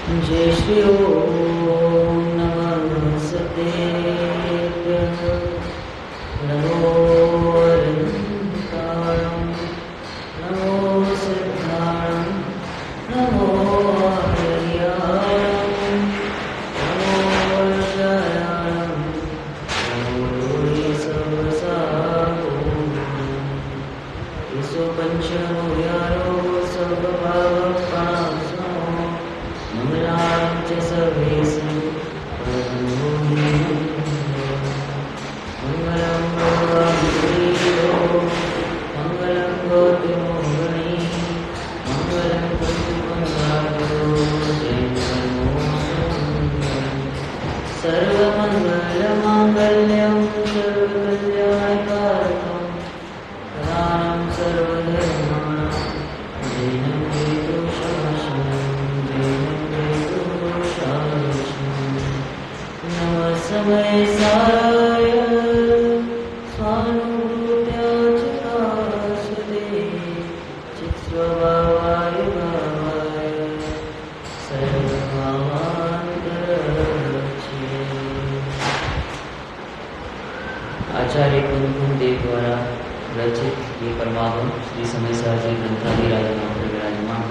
जय श्री ओम नमस्ते नमो अरविन्दायं नमो सिद्धायं नमो हरियायं नमो वर्षायां नमो लोहि सर्वसागरं ईसो पंचमो यारो सर्वभावप्राणो मंगलां च सर्वेषां मंगलं भगवान्देवो मंगलं गौतमोहनि मंगलं कुन्तुमङ्गायो सर्वमङ्गलमाङ्गल्यं सर्वकल्याणकारकं प्रदानं सर्वधर्माणां जैनं समय साराय स्वानुभूत्याचिकाशते चित्स्वभावाय भावाय सर्वभावान्तरक्षे। आचार्य कुंकुम देव द्वारा रचित ये परमागम श्री समय सारजी ग्रंथाधिराज नाम पर विराजमान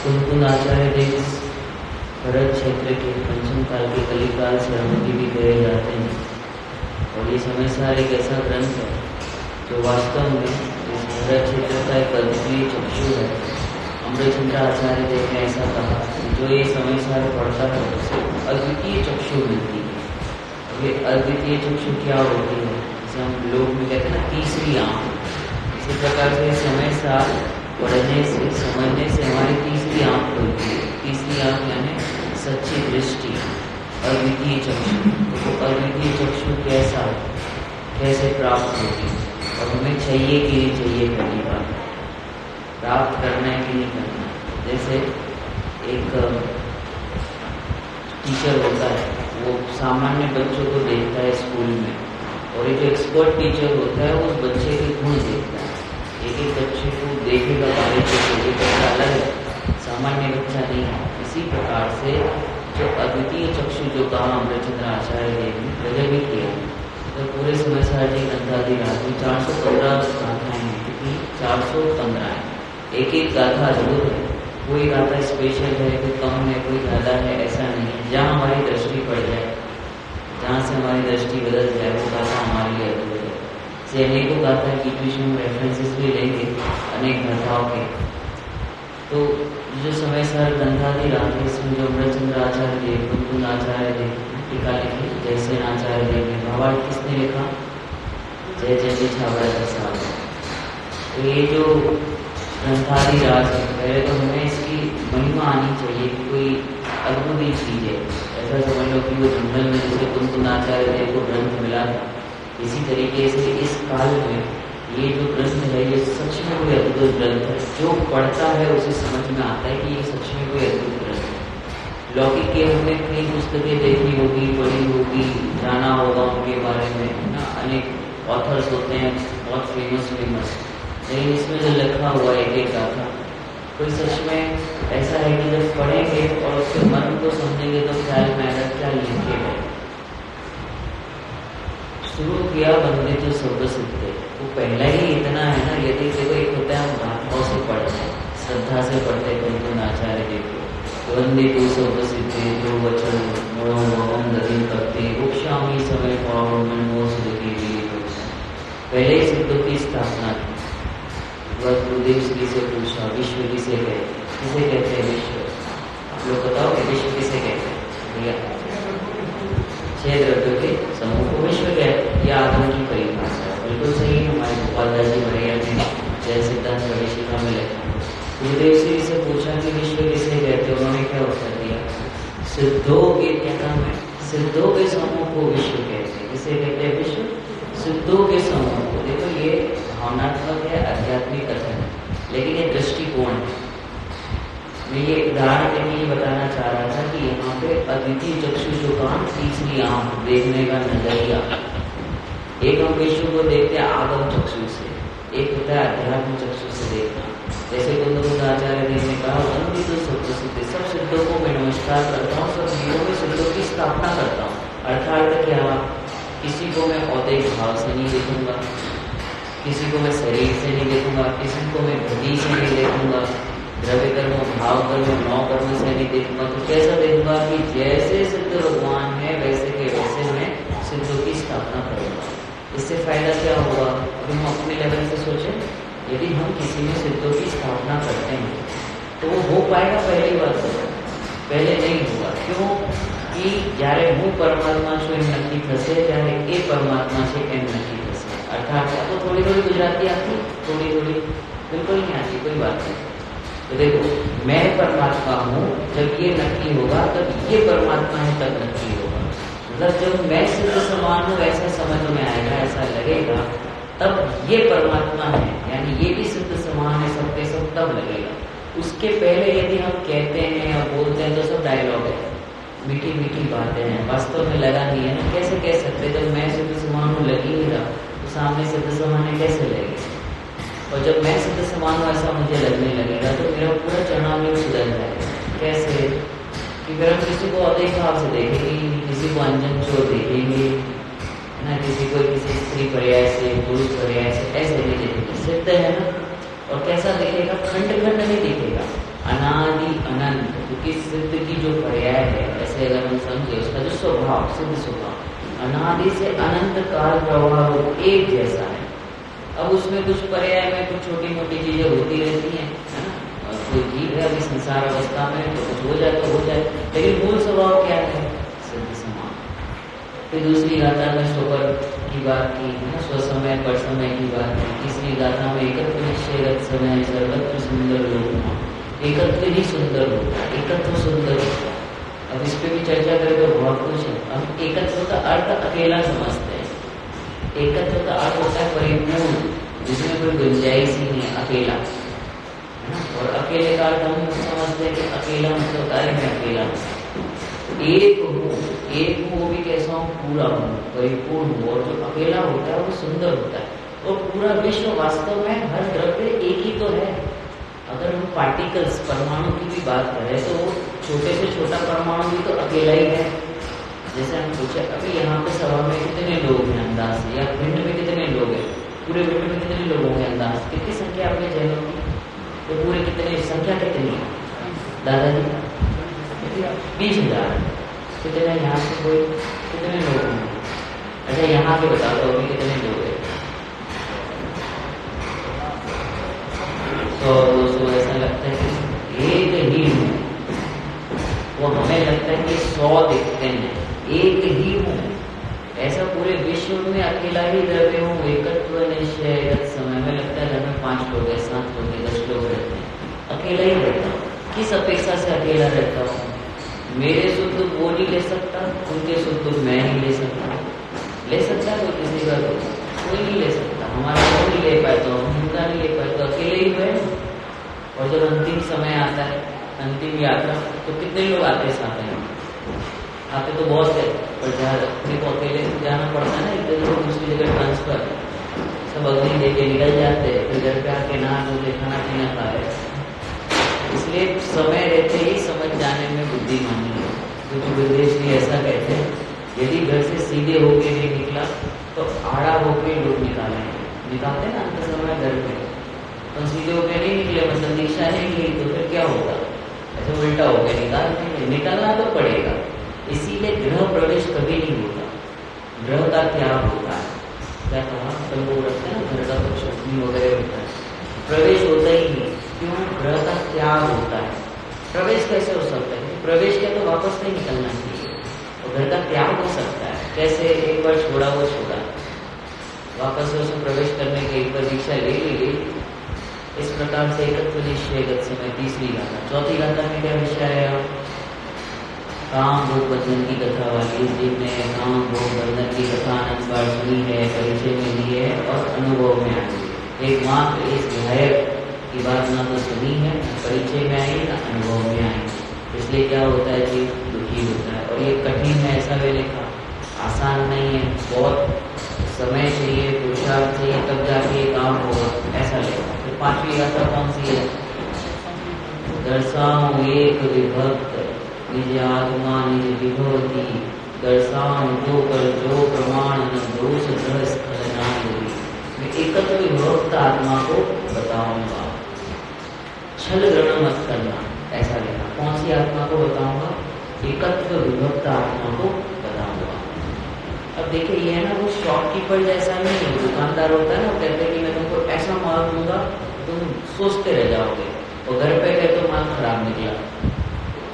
कुंकुम आचार्य देव भरत क्षेत्र के पंचम काल के कलिकाल से अनुमति भी कहे जाते हैं। और ये समय सार एक ऐसा ग्रंथ है जो वास्तव में इस भरत क्षेत्र का एक अद्वितीय चक्षु है। अमृतचंद्र आचार्य देव ने ऐसा कहा कि जो ये समय सार पढ़ता है उसे अद्वितीय चक्षु मिलती है। और ये अद्वितीय चक्षु क्या होती है, जैसे हम लोग में कहते हैं ना तीसरी आँख, इसी प्रकार से समय सार पढ़ने से समझने से हमारी तीसरी आँख खुलती है। तीसरी आँख यानी सच्ची दृष्टि, अद्वितीय चक्षु। तो अद्वितीय चक्षु कैसा कैसे प्राप्त होगी और हमें चाहिए कि नहीं चाहिए पहली बार, प्राप्त करना है कि नहीं करना। जैसे एक टीचर होता है, वो सामान्य बच्चों को देखता है स्कूल में, और एक एक्सपर्ट टीचर होता है वो उस बच्चे के गुण देखता है। एक एक बच्चे को देखेगा बारीकी से, ये बच्चा अलग है, सामान्य बच्चा नहीं है। इसी प्रकार से जो अद्वितीय चक्षु जो कहा अमृतचंद्र आचार्य देव ने प्रकट भी किया, तो पूरे समय सारजी ग्रंथाधिराज में 415 गाथाएं हैं, क्योंकि 415 है। एक एक गाथा जरूर है, कोई गाथा स्पेशल है, कोई कम है, कोई ज़्यादा है, ऐसा नहीं है। जहाँ हमारी दृष्टि पड़ जाए, जहाँ से हमारी दृष्टि बदल जाए, वो गाथा हमारे लिए अद्भुत है। से अनेकों गाथा की बीच में रेफरेंसेस भी लेंगे अनेक गाथाओं के। तो जो समय सार ग्रंथाधिराज है, इसमें जो अमृतचंद्र आचार्य देव, कुंकुम आचार्य देव टीका लिखी, जयसेन आचार्य देव ने भावार्थ किसने लिखा, जय जय छाबड़ा प्रसाद। तो ये जो ग्रंथाधिराज है, पहले तो हमें इसकी महिमा आनी चाहिए कि कोई अद्भुत ही चीज़ है। ऐसा समझ लो कि वो जंगल में जैसे कुंकुम आचार्य देव को ग्रंथ मिला था, इसी तरीके से इस काल में ये जो ग्रंथ है ये सच में कोई अद्भुत ग्रंथ है। जो पढ़ता है उसे समझ में आता है कि ये सच में कोई अद्भुत ग्रंथ है। लौकिक के हमने कई पुस्तकें देखी होगी, पढ़ी होगी, जाना होगा उनके बारे में ना, अनेक ऑथर्स होते हैं बहुत फेमस, लेकिन इसमें जो लिखा हुआ एक एक गाथा कोई सच में ऐसा है कि जब पढ़ेंगे और उसके मन को समझेंगे तो ख्याल में आएगा क्या लिखे गए। शुरू किया बंदे तो सब सीखते, वो पहला ही इतना है ना। यदि देखो एक होता है हम गाथाओं से पढ़ते हैं, श्रद्धा से पढ़ते हैं कुंकुम आचार्य देव को, वंदे तो सब सीखते जो वचन मनोभवन गति करते उक्षामी समय पावन मनमोह सुधि। पहले ही सिद्धों की स्थापना की। गुरुदेव श्री से पूछा विश्व किसे कहते हैं विश्व? आप लोग बताओ कि विश्व किसे कहते हैं भैया? 6 द्रव्यों के समूह को विश्व कहते हैं। यह आगम की परिभाषा है, बिल्कुल सही है। हमारे गोपाल दास जी भैया ने जय सिद्धांत प्रवेशिका में लिखा। गुरुदेव श्री से पूछा कि विश्व किसे कहते हैं, उन्होंने क्या उत्तर दिया? सिद्धों के कहना में सिद्धों के समूह को विश्व कहते हैं। किसे कहते हैं? विश्व। सिद्धों के समूह को। देखो ये भावनात्मक है, आध्यात्मिक कथन है, लेकिन ये दृष्टिकोण है। मैं ये उदाहरण के लिए बताना चाह रहा था कि यहाँ पे अद्वितीय चक्षु जो काम, तीसरी आँख, देखने का नजरिया। एक हम विश्व को देखते हैं आगम चक्षु से, एक होता है अध्यात्म चक्षु से देखना। जैसे कुंदमुंड आचार्य देव ने कहा, वंदित तो सब प्रसिद्ध, सबसे को मैं औदैहिक भाव से नहीं देखूंगा, किसी को मैं शरीर से नहीं देखूंगा, किसी को मैं बुद्धि से नहीं देखूंगा, द्रव्य कर्म भाव कर्म नौ कर्म से नहीं देखूंगा। तो कैसा देखूंगा कि जैसे सिद्ध भगवान है वैसे के वैसे मैं सिद्धों की स्थापना करूंगा। इससे फायदा क्या होगा? अभी हम अपने लेवल से सोचें, यदि हम किसी में सिद्धों की स्थापना करते हैं तो वो हो पाएगा? पहली बात तो पहले नहीं होगा। क्यों? कि જ્યારે હું પરમાત્મા છું એમ નક્કી થશે ત્યારે એ પરમાત્મા છે એમ નક્કી થશે। अर्थात तो थोड़ी थोड़ी गुजराती आती, थोड़ी थोड़ी बिल्कुल नहीं आती, कोई बात नहीं। तो देखो, मैं परमात्मा हूँ जब ये नक्की होगा तब ये परमात्मा है तब नक्की होगा। मतलब जब मैं सिद्ध समान हूँ ऐसा समझ में आएगा, ऐसा लगेगा, तब ये परमात्मा है यानी ये भी सिद्ध समान है सबके सब, तब लगेगा। उसके पहले यदि हम कहते हैं या बोलते हैं तो सब डायलॉग है, मीठी मीठी बातें हैं, वास्तव में लगा नहीं है ना। कैसे कह सकते? जब मैं सिद्ध समान हूँ लग ही नहीं रहा तो सामने सिद्ध समान है कैसे लगेगा? और जब मैं सिद्ध समान हूँ ऐसा मुझे लगने लगेगा तो मेरा पूरा चरणामृत सुधर जाएगा। कैसे? कि फिर हम किसी को औदैहिक भाव से देखेंगे, किसी को अंजन चोर देखेंगे ना, किसी को किसी स्त्री पर्याय से पुरुष पर्याय से ऐसे नहीं देखेंगे। सिद्ध है ना। और कैसा दिखेगा? खंड खंड नहीं दिखेगा, अनादि अनंत। क्योंकि सिद्ध की जो पर्याय है, ऐसे अगर हम समझे उसका जो स्वभाव, सिद्ध स्वभाव अनादि से अनंत काल प्रवाह एक जैसा है। अब उसमें कुछ पर्याय में कुछ छोटी मोटी चीजें होती रहती हैं, है ना। कोई जीव है अभी संसार अवस्था में तो कुछ हो जाए तो हो जाए, लेकिन मूल स्वभाव क्या है? सिद्ध समान। फिर दूसरी गाथा में स्वपर की बात की, है ना, स्वसमय पर समय की बात की। तीसरी गाथा में एकत्व निश्चय समय सर्वत्र सुंदर लोक। एकत्व ही सुंदर होता है, एकत्व सुंदर होता है। अब इस पे भी चर्चा करें तो बहुत कुछ है। हम एकत्व का अर्थ अकेला समझते हैं। एकत्व का अर्थ होता है परिपूर्ण, जिसमें कोई गुंजाइश ही नहीं है, अकेला, है ना। और अकेले का अर्थ हम समझते हैं कि अकेला मतलब अरे मैं अकेला हूँ। एक हूँ, एक हूँ, वो भी कैसा हूँ? पूरा हूँ, परिपूर्ण हूँ। और जो अकेला होता है वो सुंदर होता है। और पूरा विश्व वास्तव में हर द्रव्य एक ही तो है। अगर हम पार्टिकल्स परमाणु की भी बात करें तो वो छोटे से छोटा परमाणु भी तो अकेला ही है। जैसे हम पूछे अभी यहाँ पे सभा में कितने लोग हैं अंदाज से, या भिंड में कितने लोग हैं, पूरे भिंड में कितने लोग होंगे अंदाज, कितनी संख्या आपके जैनों की? तो पूरे कितने, संख्या कितनी है दादाजी? 20,000। कितने यहाँ से कोई कितने लोग होंगे? अच्छा यहाँ पे बता दो अभी कितने लोग हैं? 100 200 ऐसा लगता है कि एक ही हूँ। वो हमें लगता है कि 100 दिखते हैं, एक ही हूँ। ऐसा पूरे विश्व में अकेला ही द्रव्य हूँ। एकत्व निश्चय समय में लगता है घर में 5 लोग हैं, 7 लोग हैं, 10 लोग रहते हैं, अकेला ही रहता हूँ। किस अपेक्षा से अकेला रहता हूँ? मेरे सुख दुख वो नहीं ले सकता, उनके सुख दुख मैं नहीं ले सकता। ले सकता है कोई किसी का? कोई नहीं ले सकता। हमारा वो नहीं ले पाए तो हम उनका नहीं ले पाए, तो अकेले ही हुए। और जब अंतिम समय आता है, अंतिम यात्रा, तो कितने लोग आते हैं साथ में? आते तो बहुत है, पर जहाँ अपने को अकेले जाना पड़ता है ना, इधर लोग दूसरी जगह ट्रांसफर, सब अग्नि दे के निकल जाते हैं, फिर घर पे आके नहा धो के खाना पीना खाए। इसलिए समय रहते ही समझ जाने में बुद्धिमानी है। क्योंकि बुद्धेश जी ऐसा कहते हैं, यदि घर से सीधे होके नहीं निकला तो आड़ा होके लोग निकालते ना अंत समय घर में। तो सीधे होके नहीं निकले, मतलब दिशा नहीं ली, तो फिर क्या होगा? ऐसे उल्टा होके निकलना तो पड़ेगा। इसीलिए गृह प्रवेश कभी नहीं होता, गृह का त्याग होता है। क्या कहा? तो वो रखते हैं घर का कुछ अग्नि वगैरह होता है, प्रवेश होता ही नहीं। क्यों? ग्रह का त्याग होता है। प्रवेश कैसे हो सकता है? प्रवेश क्या तो वापस नहीं निकलना चाहिए, और घर का त्याग हो सकता है। कैसे? एक बार छोड़ा वो छोड़ा, वापस से उसमें प्रवेश करने की एक बार दीक्षा ले ली। इस प्रकार से एकत्व निश्चय समय। तीसरी गाथा। चौथी गाथा में क्या विषय है? काम भोग बंधन की कथा वाली। जिनने काम भोग बंधन की कथा अनंत बार सुनी है, परिचय में ली है और अनुभव में आई। एकमात्र इस विधायक की बात ना तो सुनी है, न परिचय में आई, न अनुभव में आई। इसलिए क्या होता है कि दुखी होता है। और ये कठिन है, ऐसा वे लिखा, आसान नहीं है, बहुत समय चाहिए, पुरुषार्थ चाहिए, तब जाके ये काम होगा, ऐसा लिखा। फिर पांचवी गाथा कौन सी है? दर्शाऊं एक विभक्त निज आत्मा निज विभवती दर्शान जो कर जो प्रमाण न दोष ग्रह स्थल ना होगी। मैं एकत्व विभक्त आत्मा को बताऊंगा, छल ग्रहण मत करना, ऐसा लेना। कौन सी आत्मा को बताऊंगा? एकत्व विभक्त आत्मा को बताऊंगा। अब देखिए ये है ना, वो शॉपकीपर जैसा नहीं है। दुकानदार होता है ना, वो कहते हैं कि मैं तुमको ऐसा माल दूंगा तुम सोचते रह जाओगे, और घर पे गए तो माल खराब निकला,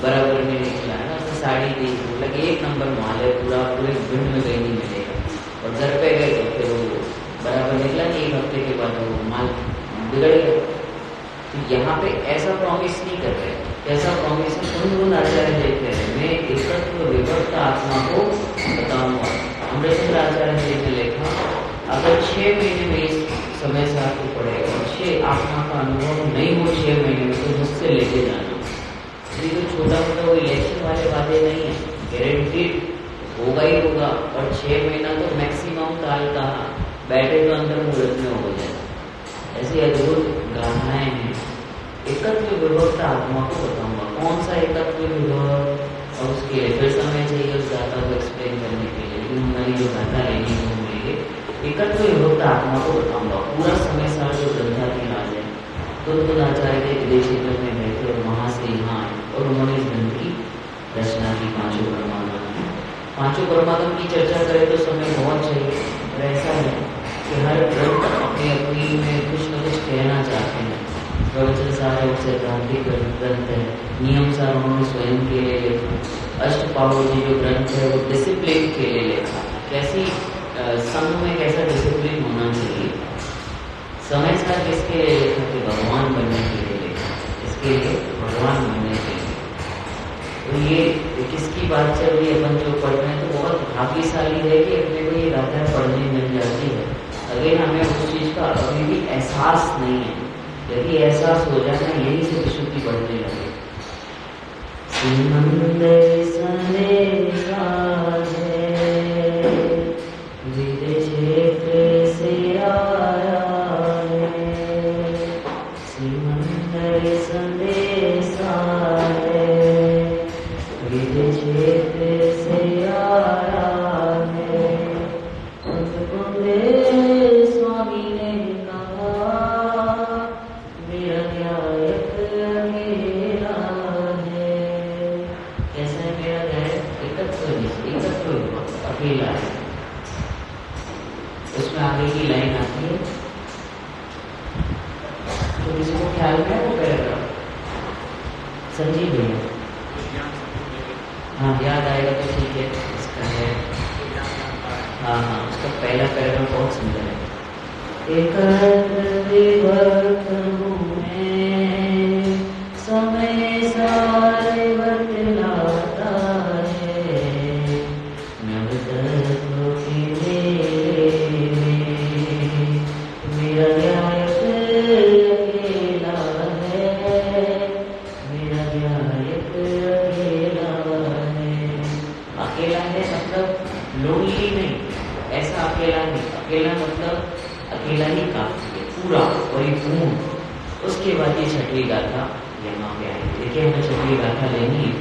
बराबर में निकला है ना। उसने साड़ी दी, मतलब एक नंबर माल है, पूरा पूरे भिंड में कहीं नहीं मिलेगा, और घर पे गए तो फिर वो बराबर निकला नहीं, एक हफ्ते के बाद वो माल बिगड़ गया। तो यहाँ पे ऐसा प्रॉमिस नहीं कर रहे, ऐसा प्रॉमिस उन आचार्य देते हैं, मैं एकत्व विभक्त आत्मा को बताऊंगा। अमृतचंद्र आचार्य जी ने लिखा, अगर 6 महीने में इस समय से आपको पड़ेगा और 6 आत्मा का अनुभव नहीं हो 6 महीने में, तो मुझसे लेके जाना। ये तो छोटा मोटा वो इलेक्शन वाले वादे नहीं है, गारंटीड होगा ही होगा। और 6 महीना तो मैक्सिमम काल कहा, बैठे तो अंदर मुहूर्त में हो जाए। ऐसी अद्भुत गाथाएं हैं। एकत्व विभक्त आत्मा को बताऊंगा। कौन सा एकत्व विभक्त? और उसके लिए फिर समय चाहिए उस गाथा को एक्सप्लेन करने के लिए, लेकिन हमारी जो गाथा लेनी है वो मिलेगी। एकत्व विभक्त आत्मा को बताऊंगा। पूरा समय सार जो ग्रंथा की राज है, तो आचार्य के विदेश क्षेत्र में गए थे और वहां से यहाँ आए और उन्होंने इस ग्रंथ की रचना की। पांचों परमात्मा की चर्चा करें तो समय बहुत चाहिए, और ऐसा है कि हर ग्रंथ अपनी अपनी में कुछ न कुछ कहना चाहते हैं। प्रवचन सारे उससे क्रांतिक ग्रंथ है, नियम सार उन्होंने स्वयं के लिए लिखा। अष्टपावल जी जो ग्रंथ है वो डिसिप्लिन के लिए लिखा, कैसी संघ में कैसा डिसिप्लिन होना चाहिए। समय सार किसके लिए लिखा? कि भगवान बनने के लिए लिखा, इसके लिए भगवान बनने के लिए। तो ये किसकी बात चल रही है? अपन जो पढ़ रहे हैं तो बहुत भाग्यशाली है कि अपने को ये गाथा पढ़ने मिल जाती है। अगर हमें उस चीज का अभी भी एहसास नहीं है, यदि एहसास हो जाए ना, यही से विशुद्धि बढ़ने लगे। सिमंदर सने साजे विदेश से आया है, सिमंदर संदेशा है विदेश से आया है। स्वामी ने कहा मेरा गायक अकेला है। कैसा है मेरा गायक? एकत्व अकेला है। उसमें आगे की लाइन आती है, तो किसी को ख्याल में वो पैराग्राफ संजीव भैया? हाँ याद आएगा तो ठीक है। इसका है, हाँ हाँ, उसका पहला पैराग्राफ बहुत सुंदर है। एकत्व विभक्त हूँ मैं, समय सारे बतलाता है, नव तत्व के मेले में मेरा गायक अकेला है, मेरा गायक अकेला है। अकेला है मतलब लोनली नहीं, ऐसा अकेला नहीं। अकेला मतलब अकेला ही काफी है, पूरा परिपूर्ण। उसके बाद ये छठवीं गाथा यहाँ पे आएगी। देखिए हमें छठवीं गाथा लेनी है।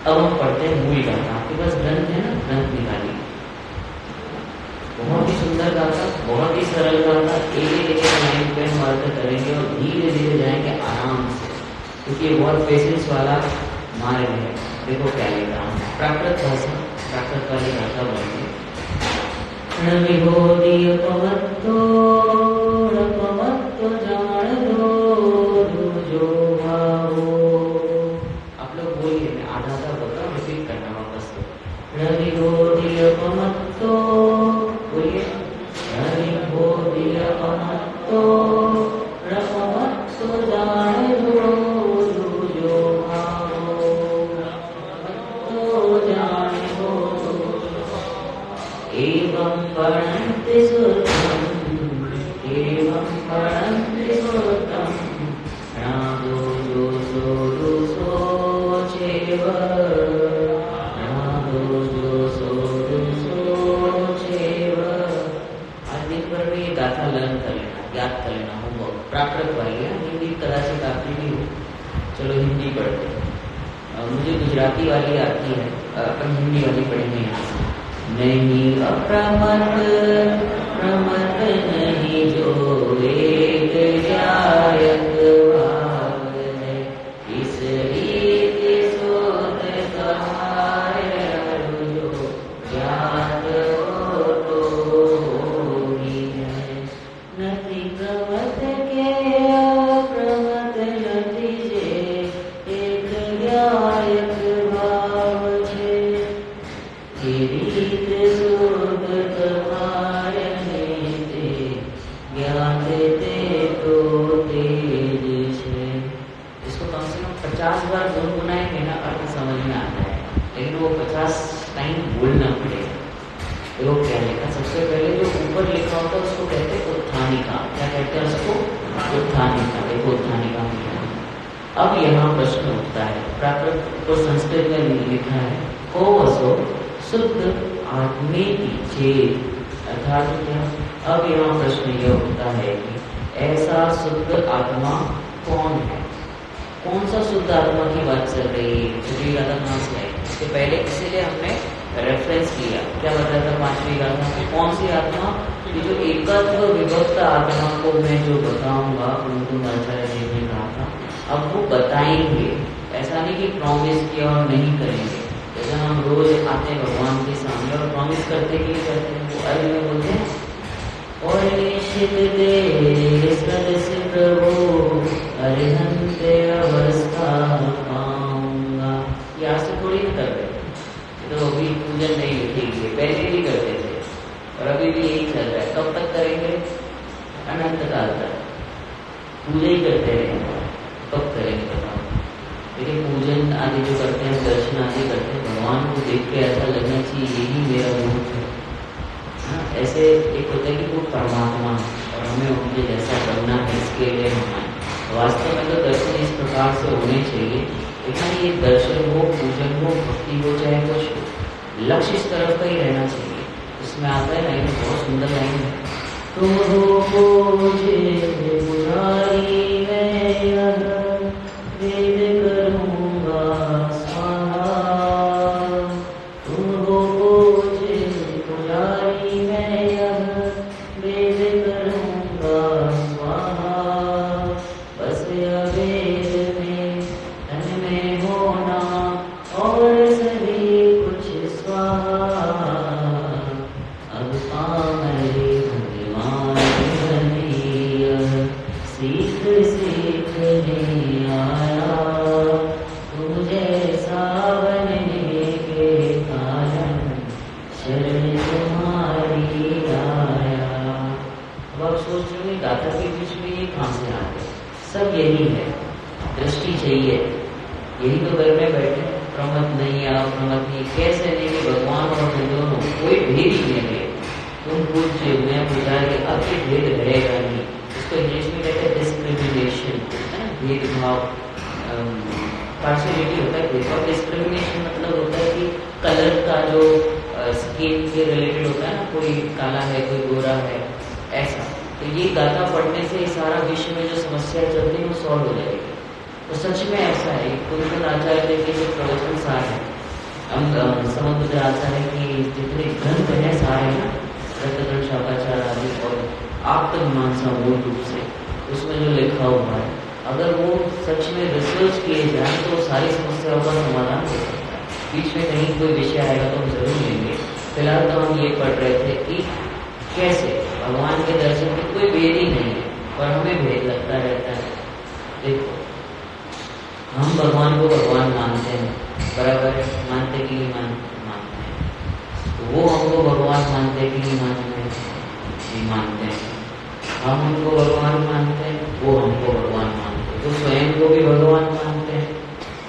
अब हम पढ़ते हैं मूल गाथा। आपके पास ग्रंथ है ना, ग्रंथ निकालिए। बहुत ही सुंदर गाथा, बहुत ही सरल गाथा। एक लाइन पे हम अर्थ करेंगे और धीरे धीरे जाएंगे आराम से, क्योंकि ये बहुत पेशेंस वाला मार्ग है। देखो क्या लिखा हूँ, प्राकृत भाषा, प्राकृत वाली गाथा बोलते हैं। विभोदीय पवत्तो जान दो जो भावो। आप लोग बोलिए, मैं आधा आधा बोलता हूँ, रिपीट करना वापस से। विभोदीय पवत्तो, बोलिए। विभोदीय पवत्तो जान दो जो भावो, तो जान दो एवं पढ़न्ति सुतम, एवं पढ़न्ति सुतम, नादो जो सोचेव, नादो जो सोचेव। आज दिन भर में ये गाथा लर्न कर लेना, याद कर लेना, होमवर्क। प्राकृत वाली है, हिंदी कदाचित आती भी हो। चलो हिंदी पढ़ते हैं। मुझे गुजराती वाली आती है, अपन हिंदी वाली पढ़ेंगे यहाँ से। नहीं अप्रमत प्रमत नहीं जो एक जायक भाव है, इस रीति सोत कहाय जो ज्ञात हो तो ही है। नति प्रमत के अप्रमत नति जे एक जायक भाव है, रीत सोत कहाय ज्ञान देते तो तेज है। इसको कम से कम 50 बार गुनगुनाएंगे ना, अर्थ समझ में आता है, लेकिन वो 50 टाइम बोलना पड़ेगा। देखो क्या लिखा, सबसे पहले जो ऊपर लिखा होता है उसको कहते हैं उत्थानिका। क्या कहते हैं उसको? उत्थानिका। देखो उत्थानिका में क्या है। अब यहाँ प्रश्न उठता है, प्राकृत तो संस्कृत में लिखा है को वसो शुद्ध आत्मेति चेत, अर्थात क्या? अब यहाँ प्रश्न यह उठता है कि ऐसा शुद्ध आत्मा कौन है? कौन सा शुद्ध आत्मा की बात चल रही है? छठी गाथा कहाँ से आई? इसके पहले इसीलिए हमने रेफरेंस लिया। क्या बताया था पांचवी गाथा में? कौन सी आत्मा? कि जो एकत्व विभक्त आत्मा को मैं जो बताऊंगा, उनको आचार्य जी ने कहा था, अब वो बताएंगे। ऐसा नहीं कि प्रॉमिस किया और नहीं करेंगे। जैसा हम रोज आते हैं भगवान के सामने और प्रॉमिस करते कि करते हैं, वो अर्थ में बोलते हैं और निश्चित दे सदस्य प्रभु अरिहंत अवस्था पाऊंगा। ये आज से थोड़ी ना कर रहे, तो अभी पूजन नहीं लिखेंगे, पहले भी करते थे और अभी भी यही चल रहा है। कब तक करेंगे? अनंत काल तक पूजा ही करते रहेंगे। कब करेंगे बताओ? देखिए पूजन आदि जो करते हैं, दर्शन आदि करते हैं, भगवान को देख के ऐसा लगना चाहिए यही मेरा रूप है। ऐसे एक होता है कि वो परमात्मा है और हमें उनके जैसा बनना है, इसके लिए हम आए। वास्तव में तो दर्शन इस प्रकार से होने चाहिए, लेकिन ये दर्शन हो, पूजन हो, भक्ति हो, चाहे कुछ हो, लक्ष्य इस तरफ का ही रहना चाहिए। इसमें आता है लाइन, बहुत सुंदर लाइन है, तुम हो मुरारी वेद करूंगा स्वाहा, तुम हो मुझे पुजारी मैं यह वेद करूंगा स्वाहा, बस अवेद में तन में होना और सभी कुछ स्वाहा, अब पामरे भगवान बनिया सीख सीखने आया, तुम जैसा बनने के कारण शरण तुम्हारी आया। अब आप सोच रहे हो गाथा के बीच में ये कहाँ से आ गए? सब यही है, दृष्टि चाहिए। यही तो घर में बैठे, प्रमत नहीं आओ प्रमत नहीं, कैसे नहीं कि भगवान और मैं दोनों कोई भेद ही नहीं है। तुम पूज्य मैं पुजारी, अब ये भेद रहेगा नहीं। इसको इंग्लिश में कहते हैं डिस्क्रिमिनेशन, है ना, भेदभाव, पार्शियलिटी होता है भेदभाव। डिस्क्रिमिनेशन मतलब होता है कि कलर का जो स्किन के रिलेटेड होता है ना, कोई काला है कोई गोरा है, ऐसा। तो ये गाथा पढ़ने से सारा विश्व में जो समस्या चलती है वो सॉल्व हो जाएगी। तो सच में ऐसा है, कुलचंद आचार्य के जो प्रवचन सार है, हम समुद्र आचार्य की जितने ग्रंथ है सारे ना, रत्न शाकाचार आदि और आप्त मीमांसा मूल रूप से उसमें जो लिखा हुआ है, अगर वो सच में रिसर्च किए जाए तो सारी समस्याओं का समाधान हो सकता है। बीच में कहीं कोई विषय आएगा तो हम जरूर लेंगे। फिलहाल तो हम ये पढ़ रहे थे कि कैसे भगवान के दर्शन की कोई भेद ही नहीं है, पर हमें भेद लगता रहता है। देखो हम भगवान को भगवान मानते हैं, बराबर मानते कि नहीं मानते हैं? वो हमको भगवान मानते कि नहीं मानते हैं? नहीं मानते हैं। हम उनको भगवान मानते हैं, वो हमको भगवान मानते हैं। तो स्वयं को भी भगवान मानते हैं,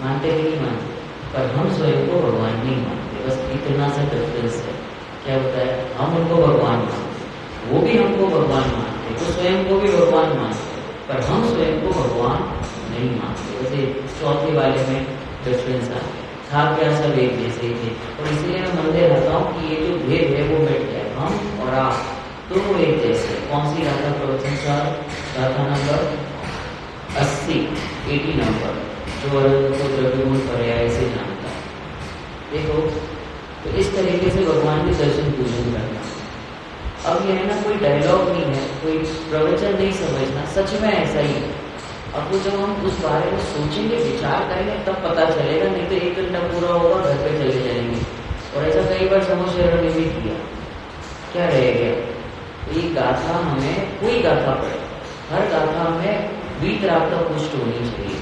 मानते कि नहीं मानते? पर हम स्वयं को भगवान नहीं मानते। बस इतना सा डिफरेंस है। क्या होता है? हम उनको भगवान मानते, वो भी हमको भगवान मानते, वो स्वयं को भी भगवान मानते, पर हम स्वयं को भगवान नहीं मानते। वैसे चौथे वाले में डिफरेंस आ गया था, क्या सब एक जैसे ही थे। और इसलिए मैं मंदिर रहता हूँ कि ये जो भेद है वो मिट जाए, हम और आप दोनों एक जैसे। कौन सी गाथा प्रवचन सार? गाथा नंबर 80 नंबर, जो को द्रव्य गुण पर्याय से जानता है। देखो, तो इस तरीके से भगवान के दर्शन पूजन करना। अब यह है ना, कोई डायलॉग नहीं है, कोई प्रवचन नहीं समझना, सच में ऐसा ही है। अब तो जब हम उस बारे में सोचेंगे, विचार करेंगे, तब पता चलेगा, नहीं तो 1 घंटा पूरा होगा, घर पे चले जाएंगे। और ऐसा कई बार समोसेरों ने भी किया, क्या रह गया? एक गाथा हमें, कोई गाथा पढ़े, हर गाथा में वीतराग पुष्ट होनी चाहिए।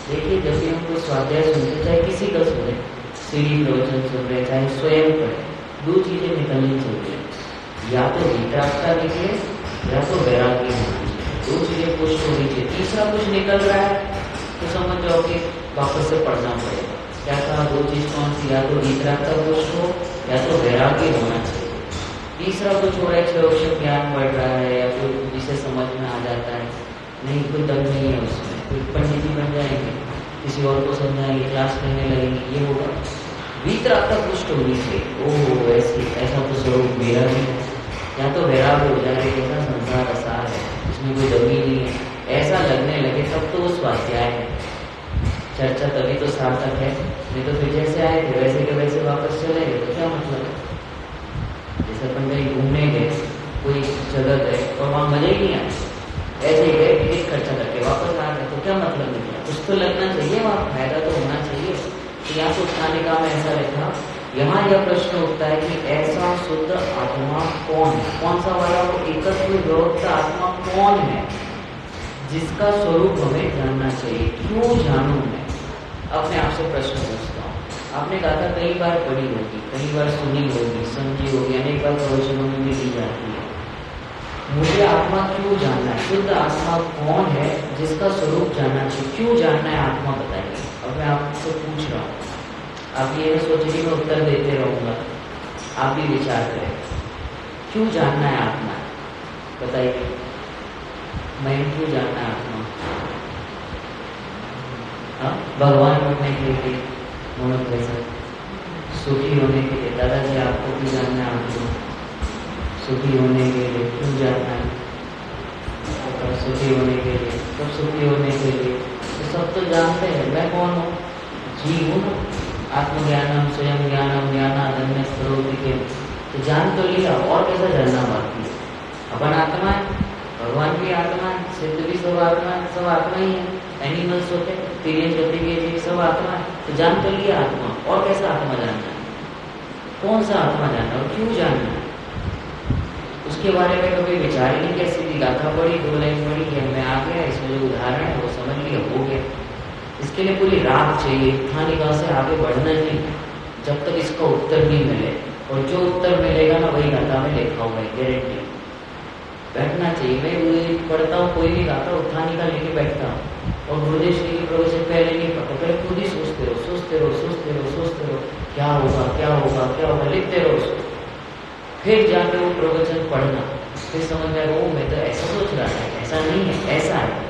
देखिए, जब भी हम कोई स्वाध्याय सुनते, चाहे किसी का सुने, सीढ़ी प्रवचन सुन रहे, चाहे स्वयं पढ़े, 2 चीजें निकलनी चाहिए, या तो वीतरागता निकले या तो वैराग्य होना चाहिए। 2 चीजें पुष्ट होनी चाहिए। तीसरा कुछ निकल रहा है तो समझ जाओ कि वापस से पढ़ना पड़ेगा। क्या कहा? 2 चीज कौन सी? या तो वीतरागता पुष्ट हो या तो वैराग्य होना चाहिए। तीसरा कुछ हो रहा है, अक्षर ज्ञान बढ़ रहा है या कोई जिसे समझ में आ जाता है, नहीं, कोई दम नहीं है उसमें, कोई पंडित जी बन जाएंगे, किसी और को समझाएंगे, क्लास लेने लगेंगे, ये होगा। वीतरागता पुष्ट होनी चाहिए। ओह, ऐसा तो स्वरूप मेरा भी है। या तो वैराग्य हो जाए, कैसा संसार असार है, इसमें कोई दमी नहीं है, ऐसा लगने लगे, तब तो वो स्वाध्याय है। चर्चा तभी तो सार्थक है, नहीं तो फिर जैसे आए थे वैसे के वैसे वापस चले गए तो क्या मतलब है? जैसे अपन कहीं घूमने गए, कोई जगह गए और वहाँ मजा ही नहीं आया, ऐसे ही गए, टिकट खर्चा करके वापस आ गए, तो क्या मतलब निकला? कुछ तो लगना चाहिए, वहाँ फायदा तो होना चाहिए। तो यहाँ तो उठाने का मैं ऐसा लिखा, यहाँ यह प्रश्न उठता है कि ऐसा शुद्ध आत्मा कौन है? कौन सा वाला? वो एकत्व विभक्त आत्मा कौन है जिसका स्वरूप हमें जानना चाहिए? क्यों जानूं मैं? अपने आप से प्रश्न पूछता हूँ। आपने कहा था कई बार पढ़ी होगी, कई बार सुनी होगी, समझी होगी, अनेक बार प्रवचनों में भी दी जाती है। मुझे आत्मा क्यों जानना है? शुद्ध आत्मा कौन है जिसका स्वरूप जानना चाहिए? क्यों जानना है आत्मा, बताइए। अब मैं आपसे पूछ रहा हूँ, आप ये सोचिए कि मैं उत्तर देते रहूंगा, आप भी विचार करें। क्यों जानना है आत्मा, बताइए। मैं क्यों जानना है आत्मा? भगवान बनने के लिए, मनोप्रेषण, सुखी होने के लिए। दादाजी, आपको भी जानना है आत्मा? सुखी होने के लिए क्यों जानना है? सुखी होने के लिए, सब सुखी होने के लिए, तो सब तो जानते हैं। मैं कौन हूँ? जीव हूँ ना। आत्मज्ञानम स्वयं ज्ञानम ज्ञानादन्य स्वरूप के, तो जान तो लिया, और कैसा जानना बाकी है? अपन आत्मा है, भगवान भी आत्मा है, सिद्ध भी सब आत्मा है, सब आत्मा ही है। एनिमल्स होते हैं, तीन ज्योति के जीव, सब आत्मा है, तो जान तो लिया आत्मा, और कैसा आत्मा जानना है? कौन सा आत्मा जानना है और क्यों जानना है? उसके बारे में कभी विचार ही नहीं किया। सीधी गाथा पढ़ी, 2 लाइन पढ़ी कि मैं आ गया, इसमें जो उदाहरण है वो समझ लिया, हो गया। इसके लिए पूरी रात चाहिए, उत्थानिका से आगे बढ़ना नहीं, जब तक इसका उत्तर नहीं मिले। और जो उत्तर मिलेगा ना, वही गाथा में लिखा हुआ है, गारंटी। बैठना चाहिए। मैं पढ़ता हूँ, कोई भी गाथा उत्थानिका लेके बैठता हूँ, और गुरुदेव श्री के प्रवचन पहले नहीं पढ़ता, पहले खुद ही सोचते रहो, सोचते रहो, सोचते रहो, सोचते रहो, क्या होगा, क्या होगा, क्या होगा, लिखते रहो उसको। फिर जाके वो प्रवचन पढ़ना, फिर समझ में आएगा, मैं तो ऐसा सोच रहा था, ऐसा नहीं है, ऐसा है।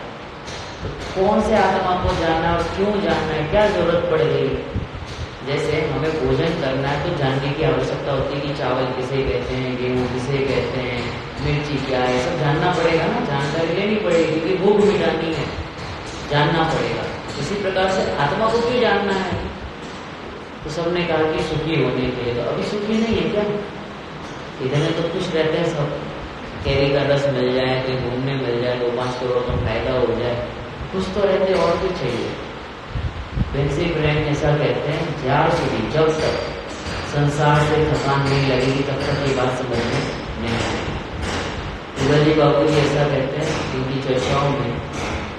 तो कौन से आत्मा को जानना और क्यों जानना है, क्या जरूरत पड़ गई? जैसे हमें भोजन करना है तो जानने की आवश्यकता होती है कि चावल किसे कहते हैं, गेहूँ किसे कहते हैं, मिर्ची क्या है, सब जानना पड़ेगा ना, जानकारी लेनी पड़ेगी, क्योंकि भूख मिटानी है, जानना पड़ेगा। इसी प्रकार से आत्मा को क्यों जानना है? तो सबने कहा कि सुखी होने के लिए। तो अभी सुखी नहीं है क्या? इधर में तो खुश रहते हैं सब, केरी का रस मिल जाए, कहीं घूमने मिल जाए, 2-5 करोड़ का फायदा हो जाए, कुछ तो रहते, और कुछ चाहिए। बेंसी ब्रेन ऐसा कहते हैं, ज्यार સુધી जब तक संसार से थकान नहीं लगेगी तब तक ये बात समझ में नहीं आएगी। तुलसी बाबू जी ऐसा कहते हैं उनकी चर्चाओं में,